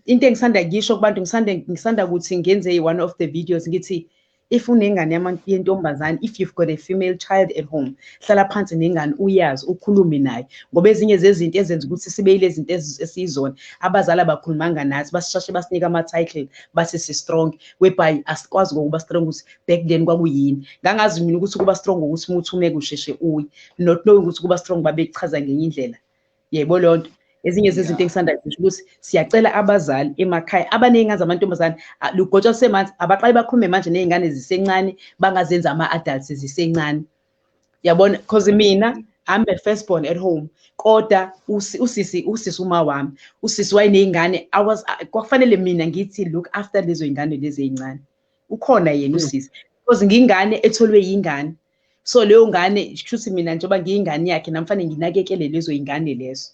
into engisanda ngisho kubantu ngisanda ukuthi ngenze one of the videos ngithi if unengane yentombazane, if you've got a female child at home, hlala phansi nengane uyazi ukhulume naye, ngoba ezinye zezinto ezenza ukuthi sibe ile zinto esizona abazali abakhulumanga nathi basishashe basinika ama title bathi si strong, whereby asikwazi ukuba strong ukuthi back then kwakuyini. Ngangazi mina ukuthi kuba strong ukuthi umuntu umeke usheshe uyi, not knowing ukuthi kuba strong babekuchaza ngenye indlela. Yebo lonto ezinye zezinto engisanda ngisho ukuthi siyacela abazali emakhaya abaningi zamantombazane lugotshwa semanzi abaqali bakhulume manje nezingane zisencane bangazenza ama-adults zisencane, yabona, because mina I'm a firstborn at home, kodwa usisi uma wami usisi wayinezingane kwakufanele mina ngithi look after lezo ingane lezi ezincane, ukhona yena usisi because ngingane etholwe yingane, so leyo ngane shuthi mina njengoba ngiyingane yakhe namfanele nginakekele lezo ingane lezo.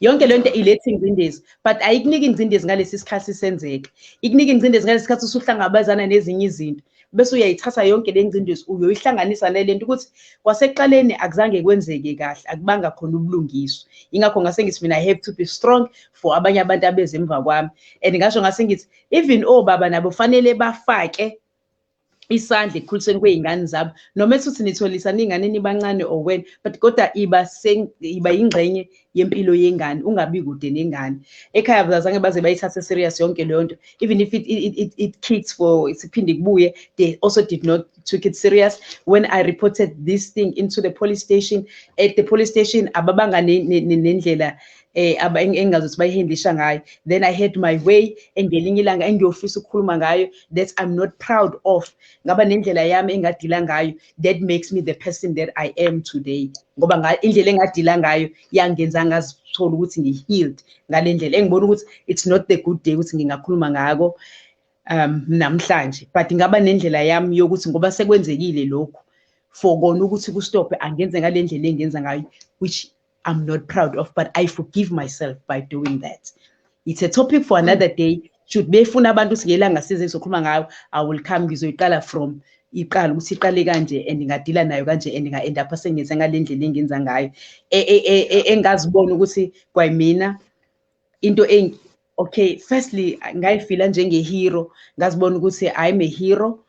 Yonke lento ilethe ingcindezi, but ayikuniki ingcindezi ngalesi sikhathi senzeka, ikunika ingcindezi ngalesi sikhathi usuhlangabezana nezinye izinto bese uyayithatha yonke le ngcindezi uyoyihlanganisa nalento ukuthi kwasekuqaleni akuzange kwenzeke kahle, akubanga khona ubulungiswa. Ingakho ngase ngithi mina I have to be strong for abanye abantu abeze emva kwami, and ngasho ngase ngithi even obaba nabo fanele bafake isandla ekukhuliseni kwezingane zabo, noma ethi nitholisana ingane nibancane or when, but kodwa iba ingxenye yempilo yengane ungabi kude nengane ekhaya bazange baze bayithathe serious yonke leyo nto even if it kicks for siphinde kubuye they also did not took it serious when I reported this thing into the police station at the police station ababanga nendlela engazothi bayihandlisha ngayo then I had my way engelinye ilanga engiyofisa ukukhuluma ngayo that I'm not proud of ngaba nendlela yami engadila ngayo that makes me the person that I am today ngoba indlela engadila ngayo yangenza ngazithola ukuthi ngihealed ngale ndlela engibona ukuthi it's not the good day ukuthi ngingakhuluma ngako namhlanje but ngaba nendlela yami yokuthi ngoba sekwenzekile lokho for kona ukuthi ku stop angenze ngale ndlela engenza ngayo which I'm not proud of, but I forgive myself by doing that. It's a topic for another day. Should be funa abantu singelanga size sokhuluma ngayo, I will come ngizoyiqala from iqala ukuthi iqale kanje and ngingadila nayo kanje and nga end up sengenza ngale ndlela engenza ngayo. Engazibona ukuthi kwayimina into okay, firstly ngayifila njenge hero, ngazibona ukuthi I'm a hero.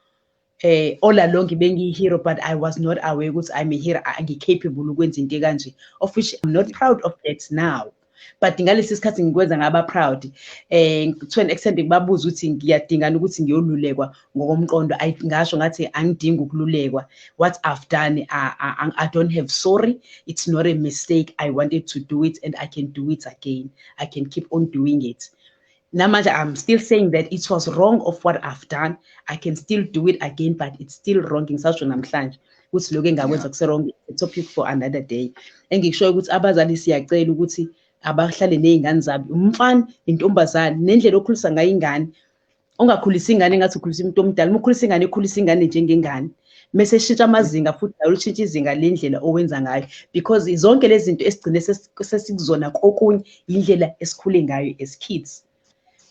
All along bengi hero but I was not aware ukuthi I'm a hero angicapable ukwenza into kanje of which I'm not proud of that now but ngalesi sikhathi ngikwenza ngaba proud to an extent ngibabuza ukuthi ngiyadingana ukuthi ngiyolulekwa ngokomqondo ngasho ngathi angidingi ukululekwa what I've done I don't have sorry it's not a mistake I wanted to do it and I can do it again I can keep on doing it. Namanja, I'm still saying that it was wrong of what I've done. I can still do it again, but it's still wrong. In such an amhlanje, which looking at wrong. A topic for another day. And ngisho ukuthi abazali siyacela ukuthi abahlale nezingane zabo. Umfana intombazane nendlela okhulisa ngayo ingane. Ungakhulisa ingane ngathi ukhulisa umuntu omdala. Ukhulisa ingane njengengane. Mase shintsha amazinga futhi ayolitshintsha izinga lendlela owenza ngayo because zonke lezi zinto esigcine sesikuzona kokunye indlela esikhule ngayo as kids.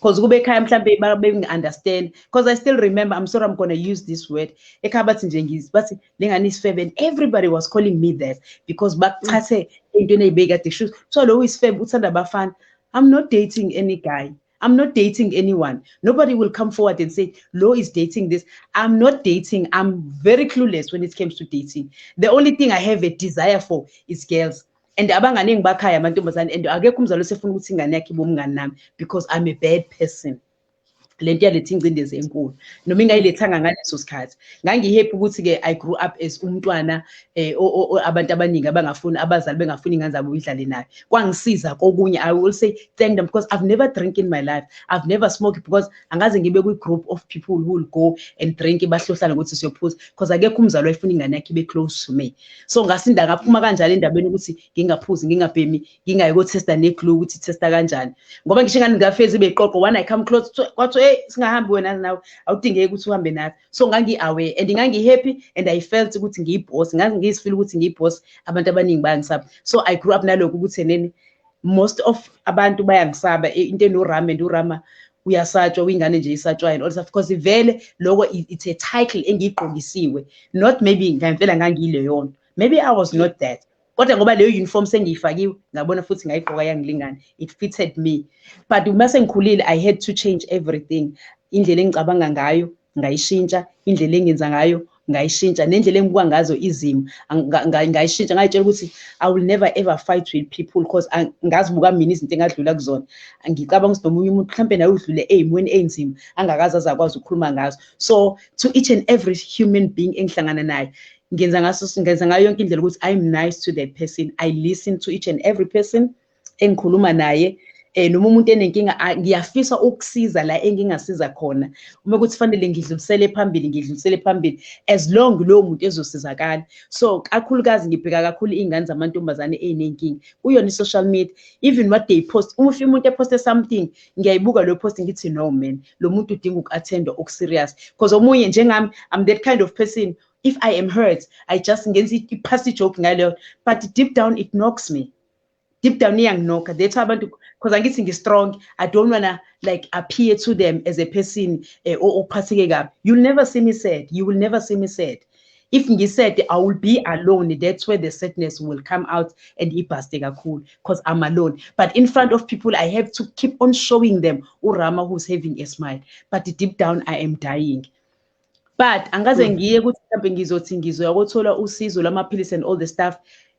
Because kube ekhaya mhlambe babe understand because I still remember I'm sorry I'm going to use this word ekhaya bathi nje bathi lengane isifebe and everybody was calling me that because bakuthathe into eneyibeka the shoes so lo isifebe uthanda abafana I'm not dating any guy I'm not dating anyone nobody will come forward and say Lo is dating this I'm not dating I'm very clueless when it comes to dating the only thing I have a desire for is girls. And abangane ngibakhaya amantombazane and akekho umzali osefuna ukuthi ingane yakhe ibomngane nami because I'm a bad person. Lento yaletha ingcindezi enkulu noma ingayilethanga ngaleso sikhathi ngangihappy ukuthi ke I grew up as umntwana abantu abaningi abangafuni abazali bengafuni ingane zabo idlale nayo kwangisiza kokunye I will say thank them because I've never drink in my life I've never smoked because angaze ngibe ku group of people who will go and drink bahlohlana ukuthi siyophuza because akekho umzali wayefuna ingane yakhe ibe close to me so ngasinda ngaphuma kanjalo endabeni ukuthi ngingaphuzi ngingabhemi ngingayiko testa neglue ukuthi testa kanjani ngoba ngisho ingane ngafezi beqoqo when I come close kwathi singahambi wena nawe awudingeki ukuthi uhambe nathi so ngangi-aware and ngangi-happy and I felt ukuthi ngiyiboss ngizifeel ukuthi ngiyiboss abantu abaningi bayangisaba so I grew up nalokho ukuthi nene most of abantu bayangisaba into enorama and urama uyasatshwa uyingane nje isatshwayo and all stuff because vele lokho it's a title engiyigqokisiwe not maybe ngempela ngangile yona maybe I was not that kodwa ngoba leyo uniform sengiyifakiwe ngabona futhi ngayigqoka yangilingana it fitted me but uma sengikhulile I had to change everything indlela engicabanga ngayo ngayishintsha indlela engenza ngayo ngayishintsha nendlela engibuka ngazo izimo ngayishintsha ngayitshela ukuthi I will never ever fight with people because ngazibuka mina izinto engadlula kuzona ngicabanga ukuthi nomunye umuntu mhlambe naye udlule ezimweni enzima angakazi azakwazi ukukhuluma ngazo so to each and every human being engihlangana naye ngenza ngayo yonke indlela ukuthi I'm nice to that person I listen to each and every person engikhuluma naye noma umuntu enenkinga ngiyafisa ukusiza la engingasiza khona uma kuthi fanele ngidlulisele phambili as long lo muntu ezosizakala so kakhulukazi ngibheka kakhulu ingane zamantombazane enenkinga kuyona social media even what they post uma umuntu eposte something ngiyayibuka lo post ngithi no man lo muntu udinga ukuattenda okuserious because omunye njengami I'm that kind of person if I am hurt I just ngenza i-pass joke ngaleyo but deep down it knocks me deep down iyanginoka that's why abantu because angithi ngi-strong I don't wanna like appear to them as a person ophatheke kabi you'll never see me sad you will never see me sad if ngisaid I will be alone that's where the sadness will come out and ibhaste kakhulu because I'm alone but in front of people I have to keep on showing them uRama who's having a smile but deep down I am dying but angaze ngiye ukuthi mhlawumbe ngizothi ngizoyakuthola usizo lwamaphilisi and all the stuff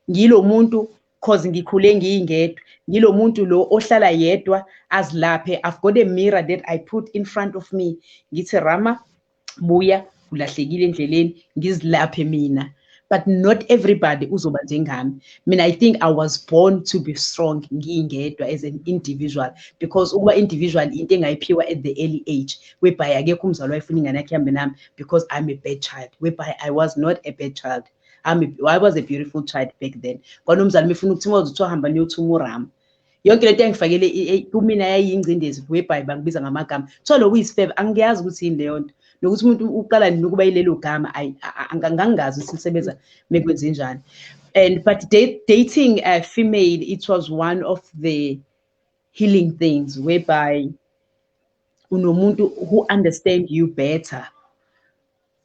ngilo muntu cause ngikhule ngiyingedwa ngilo muntu lo ohlala yedwa azilaphe. I've got a mirror that I put in front of me ngithi Rama buya ulahlekile endleleni ngizilaphe mina. But not everybody uzoba njengami. Mina I think I was born to be strong ngingedwa as an individual, because ukuba individual into engayiphiwa at the early age whereby akekho umzali wayefuna ingane yakhe ihambe nami, because I'm a bad child, whereby I was not a bad child. I was a beautiful child back then. Kwano umzali mefuna ukuthi uzothiwa hamba niyothuma uRama. Yonke lento engifakele kumina yayingcindezi whereby bangibiza ngamagama. Tholo kuyisifebe angiyazi ukuthi yini leyo nto. Nokuthi umuntu uqala nokuba yilelo gama angangazi ukuthi lisebenza mekwenze njani. And but dating a female, it was one of the healing things whereby unomuntu who understand you better.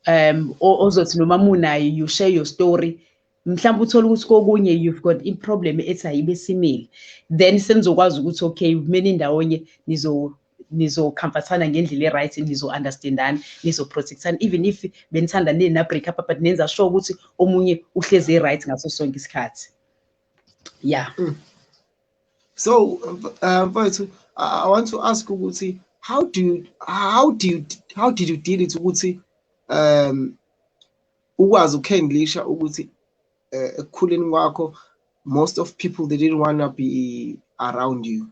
Ozothi noma munayo you share your story, mhlawumbe uthola ukuthi kokunye you've got a problem ethi ayibe simile, then senizokwazi ukuthi okay kumele indawonye nizo-comfortana ngendlela e-right, nizo-understandana, nizo-protectana, even if benithandane na-break up but nenza sure ukuthi omunye uhlezi e-right ngaso sonke isikhathi. Yeah. So mfowethu, I want to ask ukuthi how did you deal it ukuthi ukwazi ukhandlisha ukuthi ekukhuleni kwakho most of people they didn't want to be around you?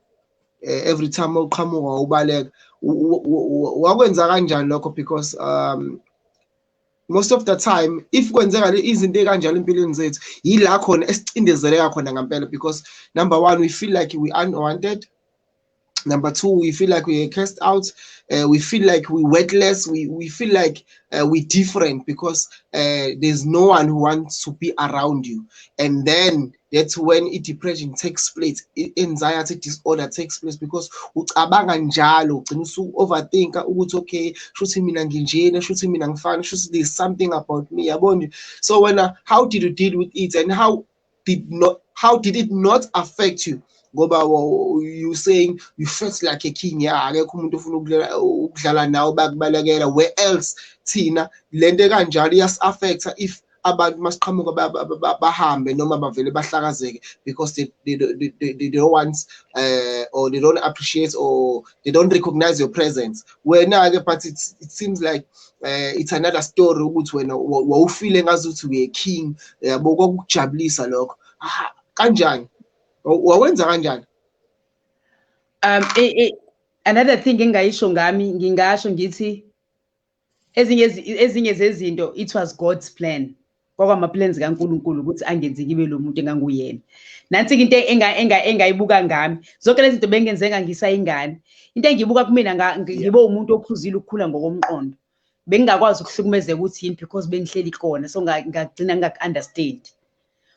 Every time uqhamuka ubaleka wakwenza kanjani lokho? Because most of the time if kwenzeka izinto ekanjalo empilweni zethu yila khona esicindezeleka khona ngempela, because number one we feel like we unwanted, number two we feel like we are cast out, we feel like we worthless, we feel like we're different because there's no one who wants to be around you. And then that's when depression takes place, anxiety disorder takes place, because ucabanga njalo ugcina usu-overthinka ukuthi okay shuthi mina nginjena, shuthi mina ngifana, shuthi there's something about me, yabona. So how did you deal with it, and how did it not affect you? Ngoba you saying you felt like a king, yeah, akekho umuntu ofuna ukudlala nawe bakubalekela, where else thina lento kanjalo iyas-affecta if abantu masiqhamuka bahambe noma bavele bahlakazeke because they don't want or they don't appreciate or they don't recognize your presence. Wena-ke but it seems like it's another story ukuthi wena wawufile ngazuthi uye king, yabo kwakujabulisa lokho. Kanjani wawenza kanjani? Another thing engayisho ngami, ngingasho ngithi ezinye zezinto it was God's plan. Kwama plans kaNkulunkulu ukuthi angenzeki ibe lo muntu enganguyena. Nansi into engayibuka ngami, zonke lezi zinto bengenzeka ngisayingane. Into engiyibuka kumina ngibe umuntu ophuzile ukukhula ngokomqondo. Bengingakwazi ukuhlukumezeka ukuthi yini because bengihleli khona, so ngagcina ngak-understand.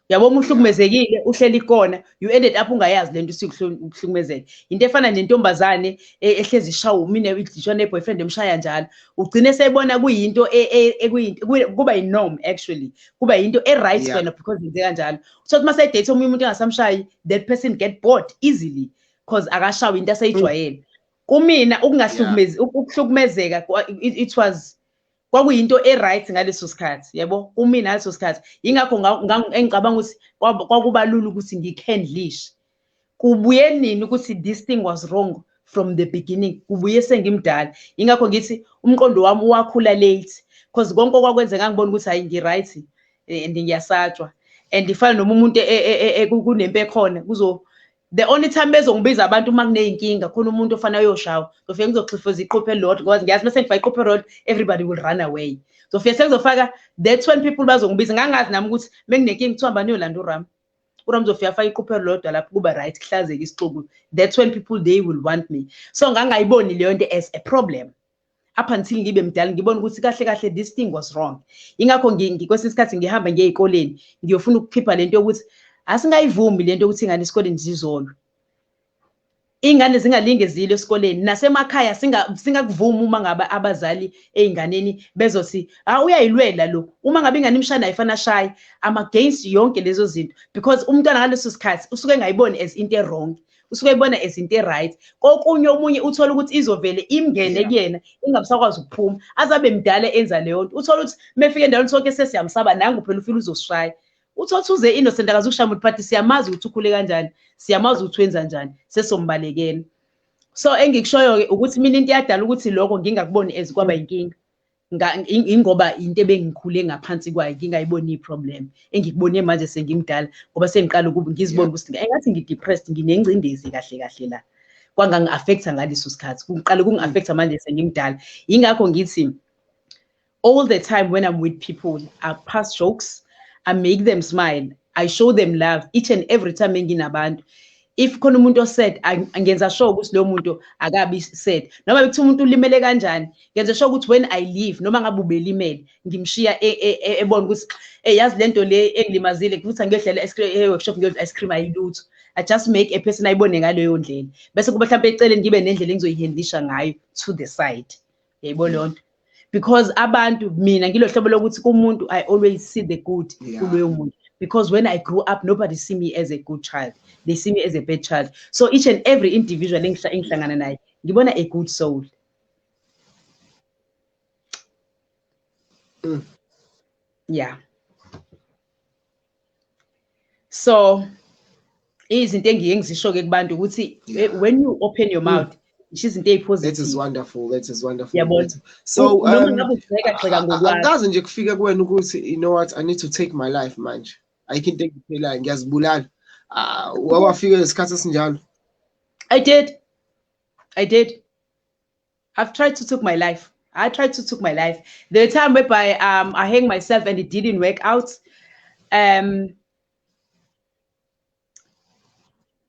Yabo umhlukumezekile uhleli khona, you ended up ungayazi lento usikuhlukumezeka. Into efana nentombazane ehlezi ishawa mina idishwa boyfriend emshaya njalo, ugcine sebona kuyinto kuba i-norm, actually kuba yinto e-right wena because yenzeka njalo. So mase date omunye umuntu engasamshayi, that person get bored easily because akashawa into asayijwayele. Kumina ukuhlukumezeka it was kwakuyinto e-right ngaleso sikhathi, yabo kumina ngaleso sikhathi. Yingakho engicabanga ukuthi kwakuba lula ukuthi ngikhandlishe. Kubuye nini ukuthi this thing was wrong from the beginning, kubuye sengimdala. Yingakho ngithi umqondo wami wakhula late because konke kwakwenzeka ngibona ukuthi hayi ngi-right and ngiyasatshwa, and ifana noma umuntu kunempe khona the only time bezongibiza abantu uma kuneyinkinga khona umuntu ofana uyoshawa, sofike ngizoxhifoza iqhuphe elilodwa because ngiyazi mase ngifaka iqhuphe elilodwa everybody will run away. Sofike sengizofaka that's when people bazongibiza. Ngangazi nami ukuthi menginenkinga kuthiwa mbani uyolanda uRama uzofika afaka iqhuphe elilodwa lapho kuba right, kuhlazeke isixuku. That's when people they will want me. So ngangayiboni leyo nto as a problem up until ngibe mdala ngibona ukuthi kahle kahle this thing was wrong. Ingakho ngikwesinye isikhathi ngihamba ngiye ezikoleni ngiyofuna ukukhipha lento ukuthi asingayivumi lento ukuthi ingane esikoleni zizolwe. Ingane zingalingezile esikoleni nasemakhaya singakuvuma uma ngaba abazali einganeni bezothi uyayilwela lo, uma ngabe ingane imshana ayifana shayi. I'm against yonke lezo zinto because umntwana ngaleso sikhathi usuke engayiboni as into wrong, usuke ayibona as into right. Kokunye omunye uthola ukuthi izovele imngene kuyena ingabisakwazi ukuphuma azabe mdala enza leyo nto. Uthola ukuthi mefike endaweni sonke sesiyamsaba nangu phela ufila uzoshaya. uthothi uze innocent akazukushaya umuntu but siyamazi ukuthi ukhule kanjani, siyamazi ukuthi wenza kanjani, sesombalekene. So engikushoyo ke ukuthi mina into yadala ukuthi lokho ngingakuboni ezikwaba inkinga. Ingoba into ebengikhule ngaphansi kwayo ngingayiboni iproblem engikubone manje sengimdala ngoba sengiqala ngizibona ukuthi engathi ngidepressed nginengcindezi kahle kahle la kwangangi affecta ngaleso sikhathi kuqala kungi-affecta manje sengimdala. Yingakho ngithi all the time when I'm with people I pass jokes, I make them smile, I show them love each and every time enginabantu. If khona umuntu osed angenza sure ukuthi lo muntu akabi sad noma bekuthi umuntu ulimele kanjani ngenza sure ukuthi when I leave noma ngabe ubelimele ngimshiya ebona ukuthi yazi lento le engilimazile futhi angiyodlela workshop ngiyodla ice cream ayilutho. I just make a person ayibone ngaleyo ndlela bese kuba mhlawumbe eceleni ngibe nendlela engizoyihandlisha ngayo to the side. Yayibona lonto because abantu mina ngilohlobo lokuthi kumuntu I always see the good kuloyo muntu because when I grew up nobody see me as a good child, they see me as a bad child. So each and every individual engihlangana naye ngibona a good soul. Yeah. So izinto engiyengizisho ke kubantu ukuthi when you open your mouth izinto ezipositive. That is wonderful. That is wonderful. Yeah, so akaze nje kufika kuwena ukuthi you know what I need to take my life manje. Ayikho into engiphelayo ngiyazibulala. Wawafika isikhathi esinjalo? I did. I've tried to take my life. I tried to take my life. The time whereby I hang myself and it didn't work out. Yeah,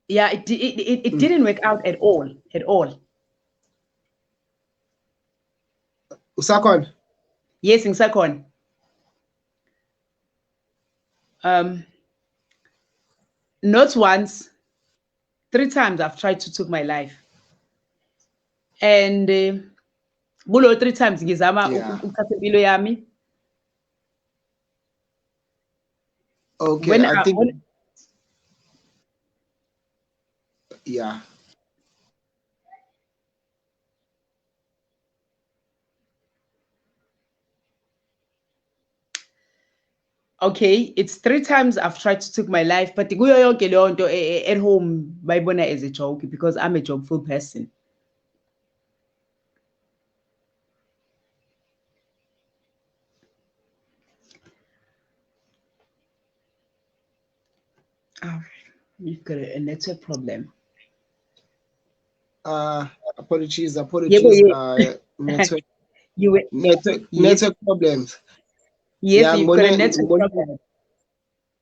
it didn't work out at all. Usakhona? Yes, ngisakhona. Not once, 3 times I've tried to take my life. And kulo 3 times ngizama ukuthatha impilo yami. Okay, when I think yeah. Okay, it's 3 times I've tried to take my life, but kuyo yonke leyo nto at home bayibona as a joke because I'm a jokeful person. Oh, you've got a network problem. Apologies. Yeah. Network problems. Yes, you've got a network problem.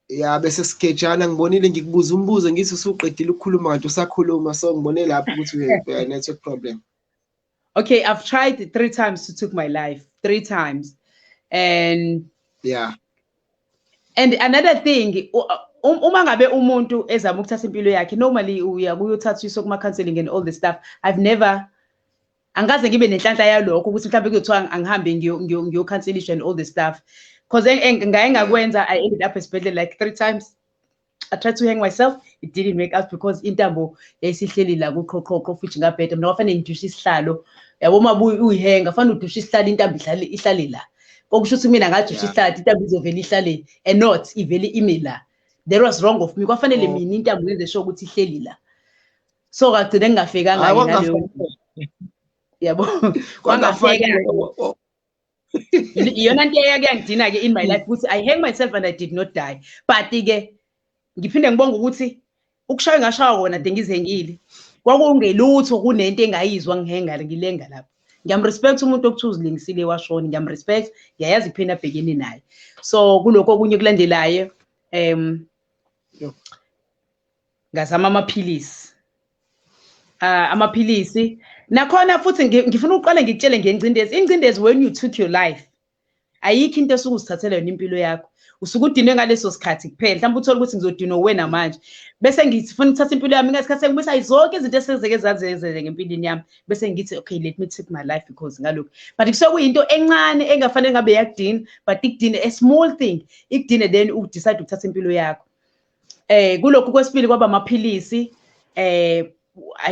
Yeah, bese skejana ngibonile ngikubuza umbuzo ngithi usuqedile ukukhuluma kanti usakhuluma so ngibone lapho ukuthi we network problem. Okay, I've tried 3 times to take my life. 3 times. And yeah. And another thing, uma ngabe umuntu ezama ukuthatha impilo yakhe normally uyakuyothathiswa kuma counseling and all the stuff. I've never angaze ngibe nenhlanhla yalokho ukuthi mhlawumbe kuthiwa angihambe ngiyocounselisha and all the stuff. Because ngakwenza I ended up esibhedlela like 3 times. I tried to hang myself, it didn't make out because intambo yayisihleli la kuqhoqhoqho futhi ngabheda mina kwafanele ngidushe isihlalo. Yabo mabuyi uyihenga fanele udushe isihlalo intambo ihlale la. Okusho ukuthi mina ngadushe isihlalo intambo izovela ihlale and not ivele ime la. There was wrong of me. Kwafanele mina intambo yenze sure ukuthi ihleli la. So kagcine ngingafikanga ngaleyo. Yabo. Kwangafika. Iyona nto eyakuyangidina ke in my life ukuthi I hang myself and I did not die. But ke ngiphinde ngibonga ukuthi ukushaya ngashaya wona de ngizengile. Kwakungelutho kunento engayizwa ngihenga ngilenga lapho. Ngiyamrespect umuntu okuthi uzilingisile washona, ngiyamrespect, ngiyayazi iphina abhekene naye. So kuloko okunye kulandelayo ngazama amaphilisi. Amaphilisi nakhona futhi ngifuna uqale ngikutshele ngengcindezi. Ingcindezi when you took your life ayikho into esukuzithathela yona impilo yakho. Usuke udinwe ngaleso sikhathi kuphela. Mhlawumbe uthola ukuthi ngizodinwa wena manje. Bese ngifuna ukuthatha impilo yami ngesikhathi engibisa zonke izinto esezeke zazenzeke ngempilweni yami. Bese ngithi okay let me take my life because ngalokho. But kusokuyinto encane engafanele ngabe yakudina, but ikudine a small thing. Ikudine then udecide ukuthatha impilo yakho. Kulokhu kwesibili kwaba amaphilisi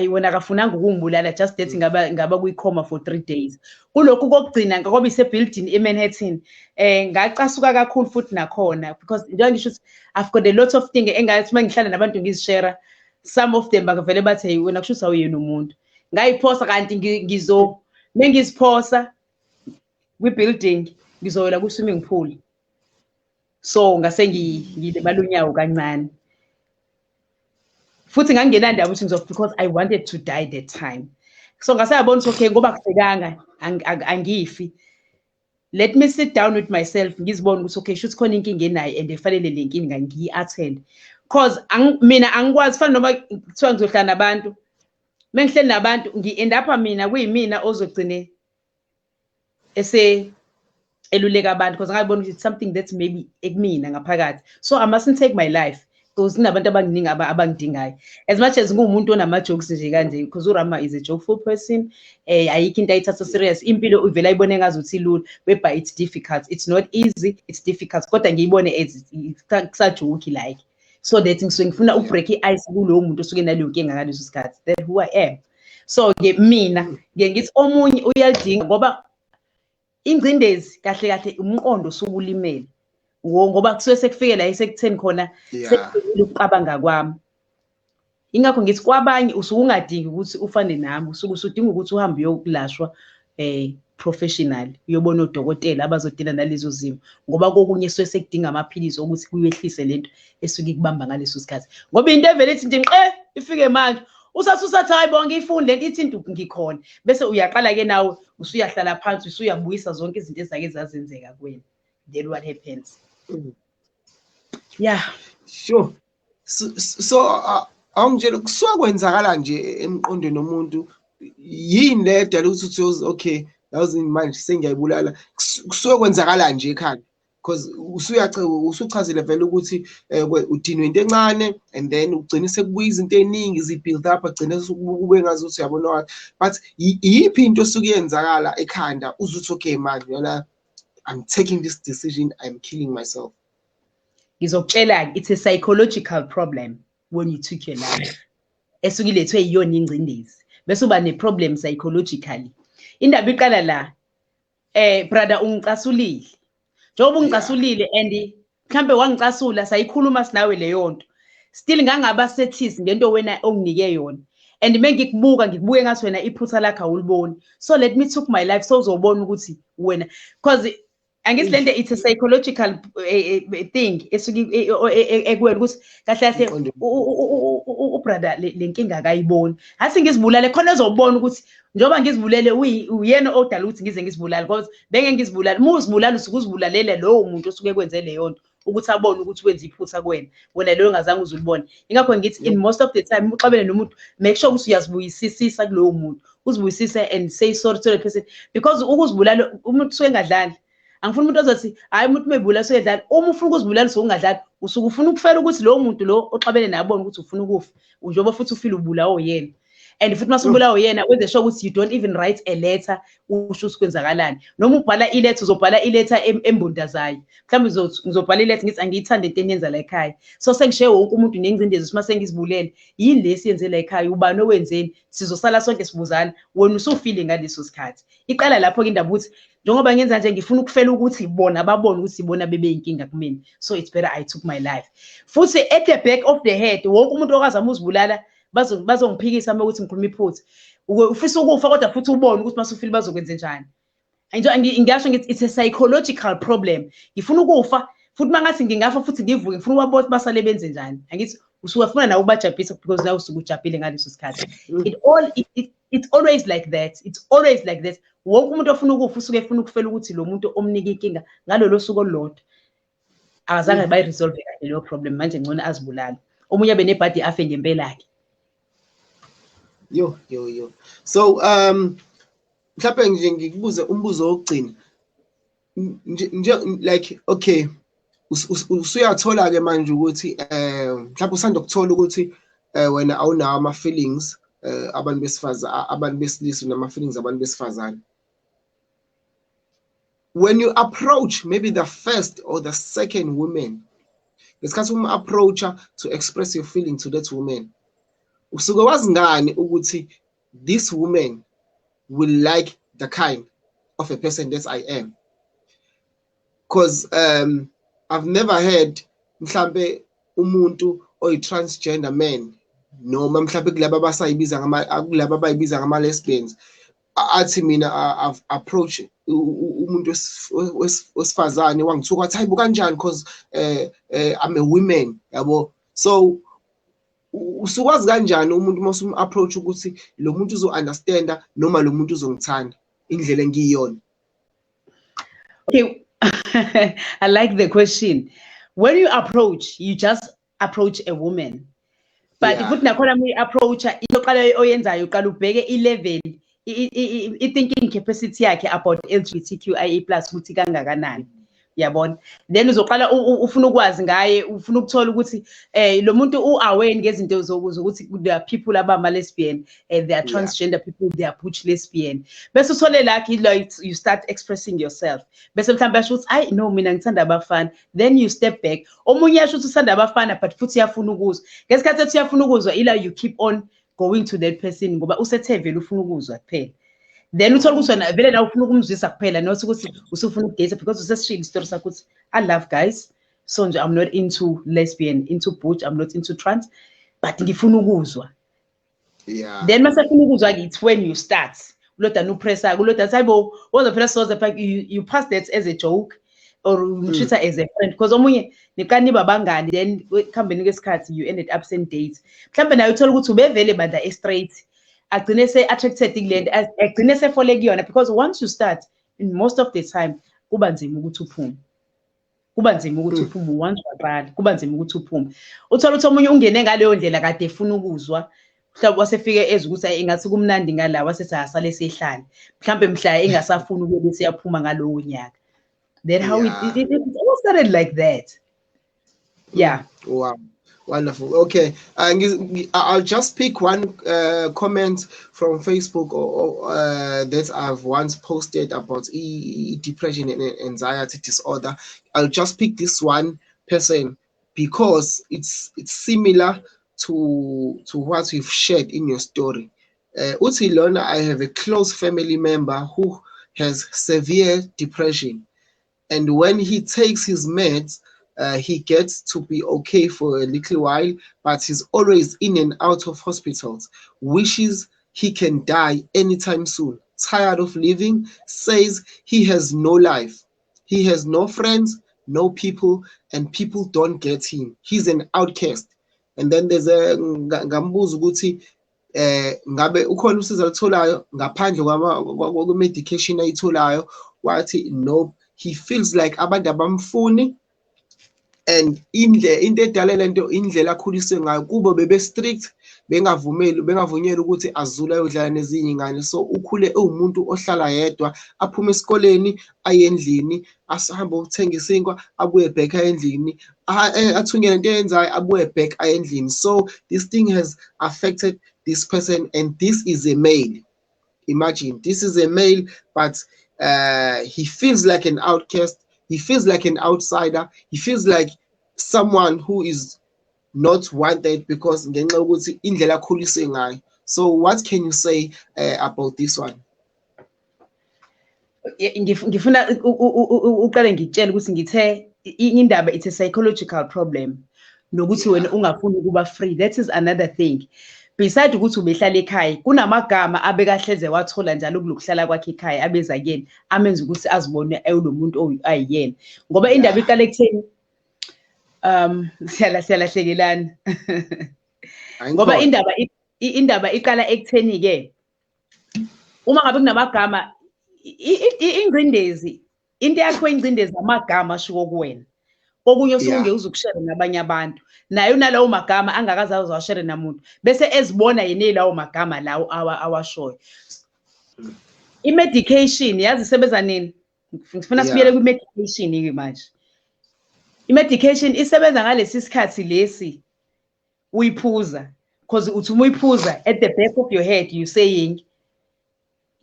wena akafunanga ukungibulala just that ngaba kwi-coma for 3 days. Kulokhu kokugcina ngoba ise-building eManhattan ngacasuka kakhulu futhi nakhona because njengoba ngisho ukuthi I've got a lot of things engathi uma ngihlala nabantu ngizishare, some of them bakavele bathi hey wena kusho ukuthi awuyena umuntu. Ngayiphosa kanti mengiziphosa kwi-building ngizowela ku-swimming pool, so ngase ngilibala unyawo kancane futhi ngangingenandaba ukuthi ngizof because I wanted to die that time. So ngase yabona ukuthi okay ngoba kusekanga angifi, let me sit down with myself ngizibona ukuthi okay shuthi khona inkinga enayo and efanele le nkinga ngiyi-attend because mina angikwazi fana noma kuthiwa ngizohlala nabantu, mengihleli nabantu ngi-end up mina kuyimina ozogcine eluleka abantu because ngayibona ukuthi it's something that's maybe ekumina ngaphakathi, so I mustn't take my life because kunabantu abanginingi abangidingayo. As much as ngumuntu onama-jokes nje kanje because uRama is a jokeful person, ayikho into ayithatha serious, impilo uvela ayibone ngazuthi ilula whereby it's difficult, it's not easy, it's difficult kodwa ngiyibone as kusajoke like, so that ngisuke ngifuna ubreak i-ice kulowo muntu osuke naleyo nkinga ngaleso sikhathi, that who I am. So mina ngithi omunye uyalidinga ngoba ingcindezi kahle kahle umqondo osukulimele ngoba kusuke sekufike la isekutheni khona sekufike ukucabanga kwami. Ingakho ngithi kwabanye usuke ungadingi ukuthi ufane nami, usuke usudinga ukuthi uhambe uyokulashwa professional, uyobona odokotela abazodila nalezo zimo ngoba kokunye suke sekudinga amaphilisi ukuthi kuyehlise lento esuke ikubamba ngaleso sikhathi. Ngoba into evele ithi nje ifike manje usathi hayi bonke ifundi lento ithi into ngikhona, bese uyaqala ke nawe usuyahlala phansi usuyabuyisa zonke izinto ezake zazenzeka kuwena, then what happens? Yeah, sure. So angitshela kusuka kwenzakala nje emqondweni nomuntu yini le edala ukuthi okay yazi manje sengiyayibulala, kusuka kwenzakala nje ekhaya because usuchazile vele ukuthi udinwe into encane and then ugcine sekubuya izinto eziningi zi-build up agcine kube ngazi ukuthi uyabona, but yiphi into osuke yenzakala ekhanda uzuthi okay manje yona I'm taking this decision, I'm killing myself? Ngizokutshela, it's a psychological problem when you took your life. Esukilethwe yiyona ingcindezi bese uba ne-problem psychologically. Indaba iqala la, brada ungicasulile. Njengoba ungicasulile and mhlambe wangicasula sayikhuluma sinawe leyo nto, still ngangaba sethisi ngento wena onginike yona, and mengikubuka ngikubuke ngathi wena iphutha lakho awuliboni, so let me took my life so uzobona ukuthi wena because angisilende it's a psychological thing esuke ekwena ukuthi kahle kahle ubrada lenkinga akayiboni, hasi ngizibulale khona ezobona ukuthi njoba ngizibulele uyena odala ukuthi ngize ngizibulale because benge ngizibulale uzibulala usuke uzibulalela lowo muntu osuke kwenze leyo nto ukuthi abone ukuthi wenza iphutha kuwena wena leyo ngazange uzulibone. Ingakho ngithi in most of the time uxabene nomuntu make sure ukuthi uyazibuyisisa kulowo muntu, uzibuyisise and say sorry to the person because ukuzibulala umuntu usuke engadlali. Angifuni umuntu ozothi hayi umuntu mebula suyedlala, uma ufuna ukuzibulala usungadlali usuke ufuna ukufela ukuthi lowo muntu lo oxabene nabona ukuthi ufuna ukufa njengoba futhi ufile ubulawo yena, and futhi masubulawo yena wenze sure ukuthi you don't even write a letter usho ukwenzakalani, noma ubhala iletter uzobhala iletter embundazayo, mhlawumbe ngizobhala iletter ngithi angiyithande into eniyenza la ekhaya, so sengishiye wonke umuntu nengcindezi ukuthi mase ngizibulele yini lesi yenze la ekhaya, ubani owenzeni, sizosala sonke sibuzana, wena usufile ngaleso sikhathi. Iqala lapho ke indaba ukuthi njengoba ngenza nje ngifuna ukufela ukuthi bona babone ukuthi bona bebe inkinga kumina, so it's better I took my life. Futhi at the back of the head wonke umuntu okazama uzibulala bazongiphikisa uma ukuthi ngikhuluma iphutha, ufisa ukufa kodwa futhi ubone ukuthi masufile bazokwenza njani. Ngisho ngithi it's a psychological problem, ngifuna ukufa futhi mangathi ngingafa futhi ngivuke ngifuna ubabona basale benze njani. Angithi usuke ufuna nawe ubajabulisa because nawe usuke ujabulile ngaleso sikhathi. It's always like that, it's always like that. Wonke umuntu ofuna ukufa usuke efuna ukufela ukuthi lo muntu omnika inkinga ngalolo suku olulodwa akazange bayiresolve kahle leyo problem, manje ngcono azibulala, omunye abe nebhadi afe ngempela yakhe. Yo so mhlawumbe nje ngikubuze umbuzo wokugcina nje like okay usuyathola ke manje ukuthi mhlawumbe usanda ukuthola ukuthi wena awunawo ama feelings abantu besifazana, abantu besilisa nama feelings abantu besifazana. When you approach maybe the first or the second woman, ngesikhathi approach her to express your feeling to that woman, usuke wazi ngani ukuthi this woman will like the kind of a person that I am? Because I've never heard mhlambe umuntu oyi-transgender man noma mhlambe kulaba abasayibiza kulaba abayibiza ngama-lesbians athi mina I've approached umuntu wesifazane wangithuka wathi hayibo kanjani because I'm a woman yabo. So usukwazi kanjani umuntu mase approach ukuthi lo muntu uzo-understanda noma lo muntu uzongithanda indlela engiyiyona? Okay. I like the question. When you approach, you just approach a woman. But if you approach level, thinking capacity about LGBTQIA+ ukuthi kangakanani. Yabona, then uzoqala ufuna ukwazi ngaye, ufuna ukuthola ukuthi lo muntu u-aware ngezinto zokuthi there are people abama lesbian, there are transgender people, they are butch lesbian. Bese uthole like you start expressing yourself. Bese mhlawumbe asho ukuthi hayi no mina ngithanda abafana, then you step back. Omunye asho ukuthi uthanda abafana but futhi uyafuna ukuzwa. Ngesikhathi ethi uyafuna ukuzwa ila you keep on going to that person ngoba usethe vele ufuna ukuzwa kuphela. Then uthola ukuthi wena vele la ufuna ukumzwisa kuphela nothi ukuthi usufuna ukudate because usesishilo story sakho ukuthi I love guys, so nje I'm not into lesbian, into butch, I'm not into trans, but ngifuna ukuzwa. Yeah. Then mase ufuna ukuzwa it's when you start uloda no pressure uloda sayibo was the pressure was you pass that as a joke or treat her as a friend because omunye nikani babangani then kuhambeni kwesikhathi you ended up same dates mhlambe nayo uthola ukuthi ubevele banda straight agcine se attracted kule agcine se fole kuyona because once you start in most of the time kuba nzima ukuthi uphume once waqala kuba nzima ukuthi uphume uthola ukuthi omunye ungene ngaleyo ndlela kade efuna ukuzwa mhlawumbe wasefike ezukuthi ingathi kumnandi ngala wasethi asale sehlala mhlambe mhla engasafuni ukube siyaphuma ngalowo nyaka. Then how it all started like that. Yeah. Wow. Wonderful. Okay. I'll just pick one comment from Facebook that I've once posted about depression and anxiety disorder. I'll just pick this one person because it's similar to what you've shared in your story. Uthi Lona, I have a close family member who has severe depression. And when he takes his meds, he gets to be okay for a little while, but he's always in and out of hospitals, wishes he can die anytime soon, tired of living, says he has no life. He has no friends, no people, and people don't get him. He's an outcast. And then there's a ngambuzo ukuthi ngabe ukhona usizo alitholayo ngaphandle kwa medication ayitholayo wathi no. He feels like abantu abamfuni and into edala lento indlela akhuliswe ngayo kubo bebe strict bengavunyelwa ukuthi azula ayodlala nezinye ingane so ukhule ewumuntu ohlala yedwa aphuma esikoleni aye endlini asihamba ukuthenga isinkwa abuye back endlini athunyele into eyenzayo abuye back endlini. So this thing has affected this person and this is a male. Imagine this is a male but he feels like an outcast, he feels like an outsider, he feels like someone who is not wanted because ngenxa ukuthi indlela akhuliswe ngayo. So what can you say about this one? Ngifuna uqale ngitshela ukuthi ngithe indaba it's a psychological problem nokuthi wena ungafuni ukuba free. That is another thing. Beside ukuthi ubehlala ekhaya kunamagama abekahleze wathola njalo kulokuhlala kwakhe ekhaya abeza kuyena amenza ukuthi azibone ayilo muntu ayiyena ngoba indaba iqala ekutheni siyalahlekelana ngoba indaba iqala ekutheni ke uma ngabe kunamagama ingcindezi into yakho ingcindezi amagama asho kuwena okunye usunge uzukushare nabanye abantu nayo nalawo magama angakaze azawashare namuntu bese ezibona yena lawo magama lawo awashoyo. I-medication yazi isebenza nini? Ngifuna sibuyele kwi-medication ke manje. I-medication isebenza ngalesi sikhathi lesi uyiphuza because uthi uyiphuza at the back of your head you saying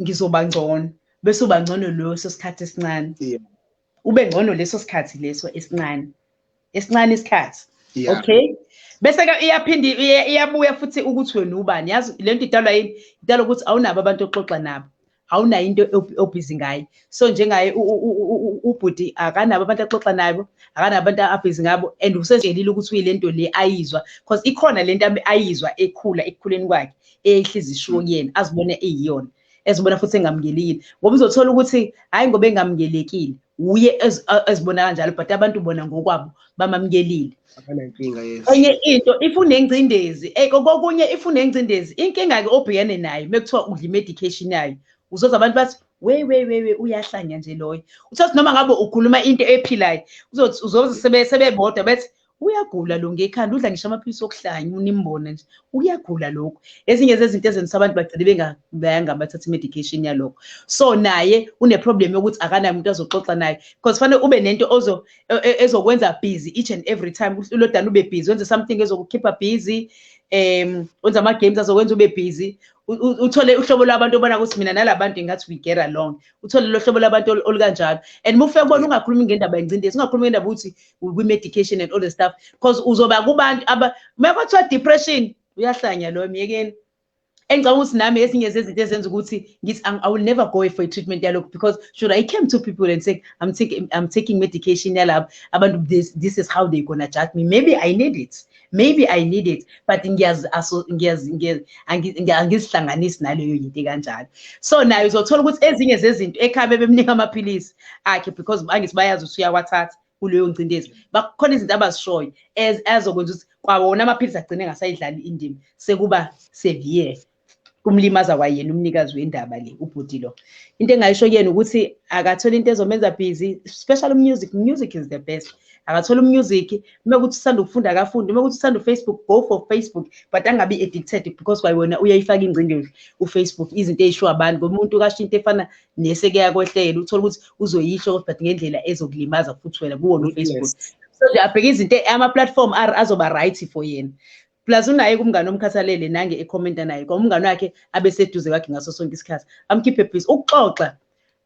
ngizoba ngcono bese uba ngcono leso sikhathi esincane. Ube ngcono leso sikhathi leso esincane isikhathi. Okay, bese ke iyaphindi iyabuya futhi ukuthi wena ubani yazi lento idalwa yini idalwa ukuthi awunabo abantu oxoxa nabo awunayo into obhizi ngayo so njengaye ubhuti akanabo abantu axoxa nabo akanabo abantu abhizi ngabo and usentshelile ukuthi uyilento le ayizwa because ikhona lento ayizwa ekukhuleni kwakhe ehlizi ishuwo kuyena azibone eyiyona ezibona futhi engamukelekile ngoba uzothola ukuthi hayi ngoba engamukelekile uye ezibona kanjalo but abantu bona ngokwabo bamamukelile enye into if unengcindezi kokunye if unengcindezi inkinga ke obhekene nayo mekuthiwa udla medication yayo uzoza abantu bathi we uyahlanya nje loyo uthothi noma ngabe ukhuluma into ephilayo uzoze sebebodwa bethi uyagula lo ngekhanda udla ngisho amaphilisi okuhlanya unimbona nje uyagula lokho ezinye zezinto ezenza abantu bagcine bengayanga bathatha medication yalokho so naye une problem yokuthi akanayo umuntu azoxoxa naye because fanele ube nento ezokwenza busy each and every time ulodana ube busy wenze something ezokukhipha busy wenza ama games azokwenza ube busy uthole uhlobo lwabantu obona ukuthi mina nalabantu ingathi we get along uthole lo hlobo labantu olukanjalo and mufike kubona ungakhulumi ngendaba yengcindezi ungakhulumi ngendaba ukuthi we medication and all the stuff because uzoba kubantu mekuthiwa depression uyahlanya lo miyekeni engicabanga ukuthi nami ezinye zezinto ezenza ukuthi ngithi I will never go for a treatment yalokho because should I came to people and say I'm taking medication yalabo abantu this is how they gonna judge me maybe I need it but angizihlanganisi naleyo yinto kanjalo so nayo uzothola ukuthi ezinye zezinto ekhabe bemnika amaphilisi akhe because angithi bayazi ukuthi uyawathatha kuleyo ngcindezi bakhona izinto abazishoyo ezokwenza ukuthi kwawona amaphilisi agcine ngasayidlali indima sekuba severe kumlimaza kwayena umnikazi wendaba le ubhuti lo into engayisho kuyena ukuthi akathola into ezomenza busy special music is the best akathola music mekuthi usanda ukufunda akafundi mekuthi usanda uFacebook go for Facebook but angabi addicted because kwayona uyayifaka ingcindezi uFacebook izinto ezisho abantu ngomuntu kasho into efana neseke yakwehlela uthola ukuthi uzoyisho but ngendlela ezokulimaza futhi wena kuwona uFacebook so nje abheka izinto ama platform azoba right for yena plus unaye kumngane omkhathalele nange ekhomenta naye kwa umngane wakhe abeseduze kwakhe ngaso sonke isikhathi amkhiphe busy ukuxoxa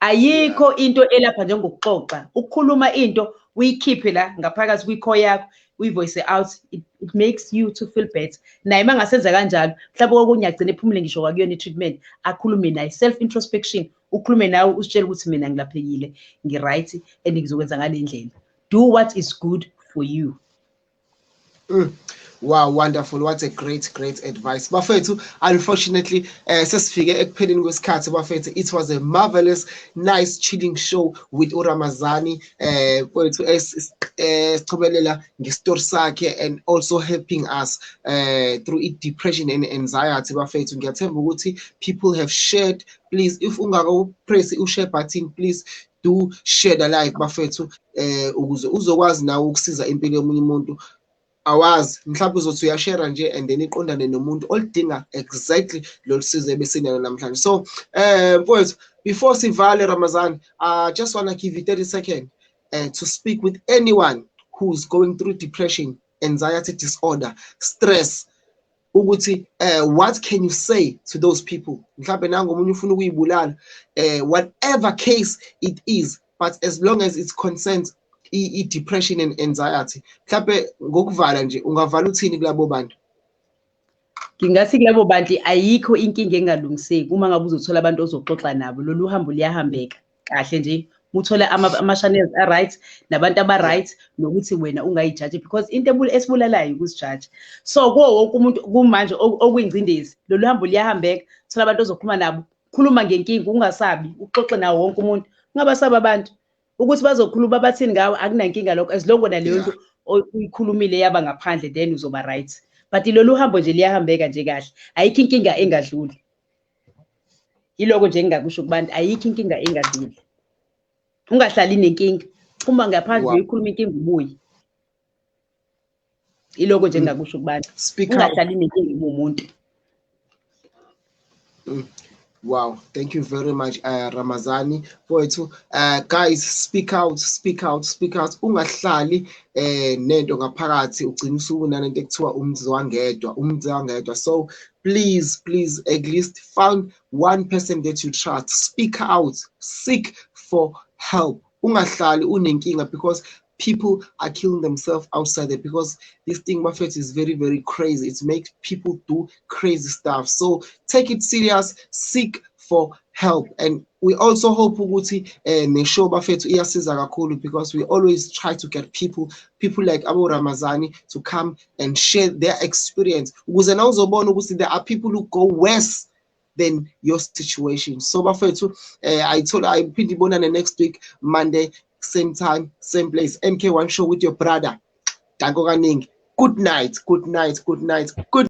ayikho into elapha njengokuxoxa ukukhuluma into uyikhiphe la ngaphakathi kwikho yakho uyivoice out it makes you to feel better naye mangasenza kanjalo mhlawumbe okunye agcine ephumule ngisho kwakuyona i-treatment akhulume naye self introspection ukhulume nawe usitshela ukuthi mina ngilaphekile ngiright and ngizokwenza ngale ndlela do what is good for you. Wow, wonderful. What a great advice. Bafethu, unfortunately, sesifike ekupheleni kwesikhathi bafethu. It was a marvelous, nice, chilling show with uRamazani. Bafethu esiqhubekela ngestory sakhe and also helping us through depression and anxiety bafethu. Ngiyathemba ukuthi people have shared. Please, if ungakapress ushare button, please do share the live bafethu. Ukuze uzokwazi nawe ukusiza impilo yomunye umuntu. Awazi mhlawumbe uzothi uyashare nje and then iqondane nomuntu olidinga exactly lo sizo ebesinalo namhlanje. So mfowethu before sivale Ramazan, I just want to give you 30 seconds to speak with anyone who's going through depression, anxiety disorder, stress. Ukuthi what can you say to those people? Mhlawumbe nango umuntu ufuna ukuyibulala, whatever case it is, but as long as it's concerned depression and anxiety, mhlawumbe ngokuvala nje ungavala uthini kulabo bantu? Ngingathi kulabo bantu ayikho inkinga engalungiseki uma ngabe uzothola abantu ozoxoxa nabo lolu hambo liyahambeka kahle nje uthola ama-channels right nabantu aba-right nokuthi wena ungayijaji because into esibulalayo ukuzijaji. So kuwo wonke umuntu kumanje okuyingcindezi lolu hambo liyahambeka thola abantu ozokhuluma nabo khuluma ngenkinga ungasabi uxoxe nawo wonke umuntu ungabasaba abantu ukuthi bazokhuluma bathini ngawe akunankinga lokho as long as leyo nto uyikhulumile yaba ngaphandle then uzoba right but lolu hambo nje liyahambeka nje kahle ayikho inkinga engadluli iloko nje engakusho kubantu ayikho inkinga engadluli ungahlali nenkinga uma ngaphandle uyikhuluma inkinga ubuye iloko nje engakusho kubantu ungahlali nenkinga umuntu. Wow, thank you very much, Ramazani. Mfowethu, guys, speak out. Ungahlali nento ngaphakathi ugcina usunanento ekuthiwa umzwangedwa. So please, at least find one person that you trust. Speak out. Seek for help. Ungahlali unenkinga because people are killing themselves outside there because this thing, Buffett, is very, very crazy. It makes people do crazy stuff. So take it serious, seek for help. And we also hope ukuthi neshow Buffett iyasiza kakhulu because we always try to get people like Abu Ramazani to come and share their experience. Ukuze na uzobona ukuthi there are people who go worse than your situation. So Bafethu, I put the next week, Monday, same time, same place. NK1 Show with your brother. Danko kaningi. Good night, good night, good night, good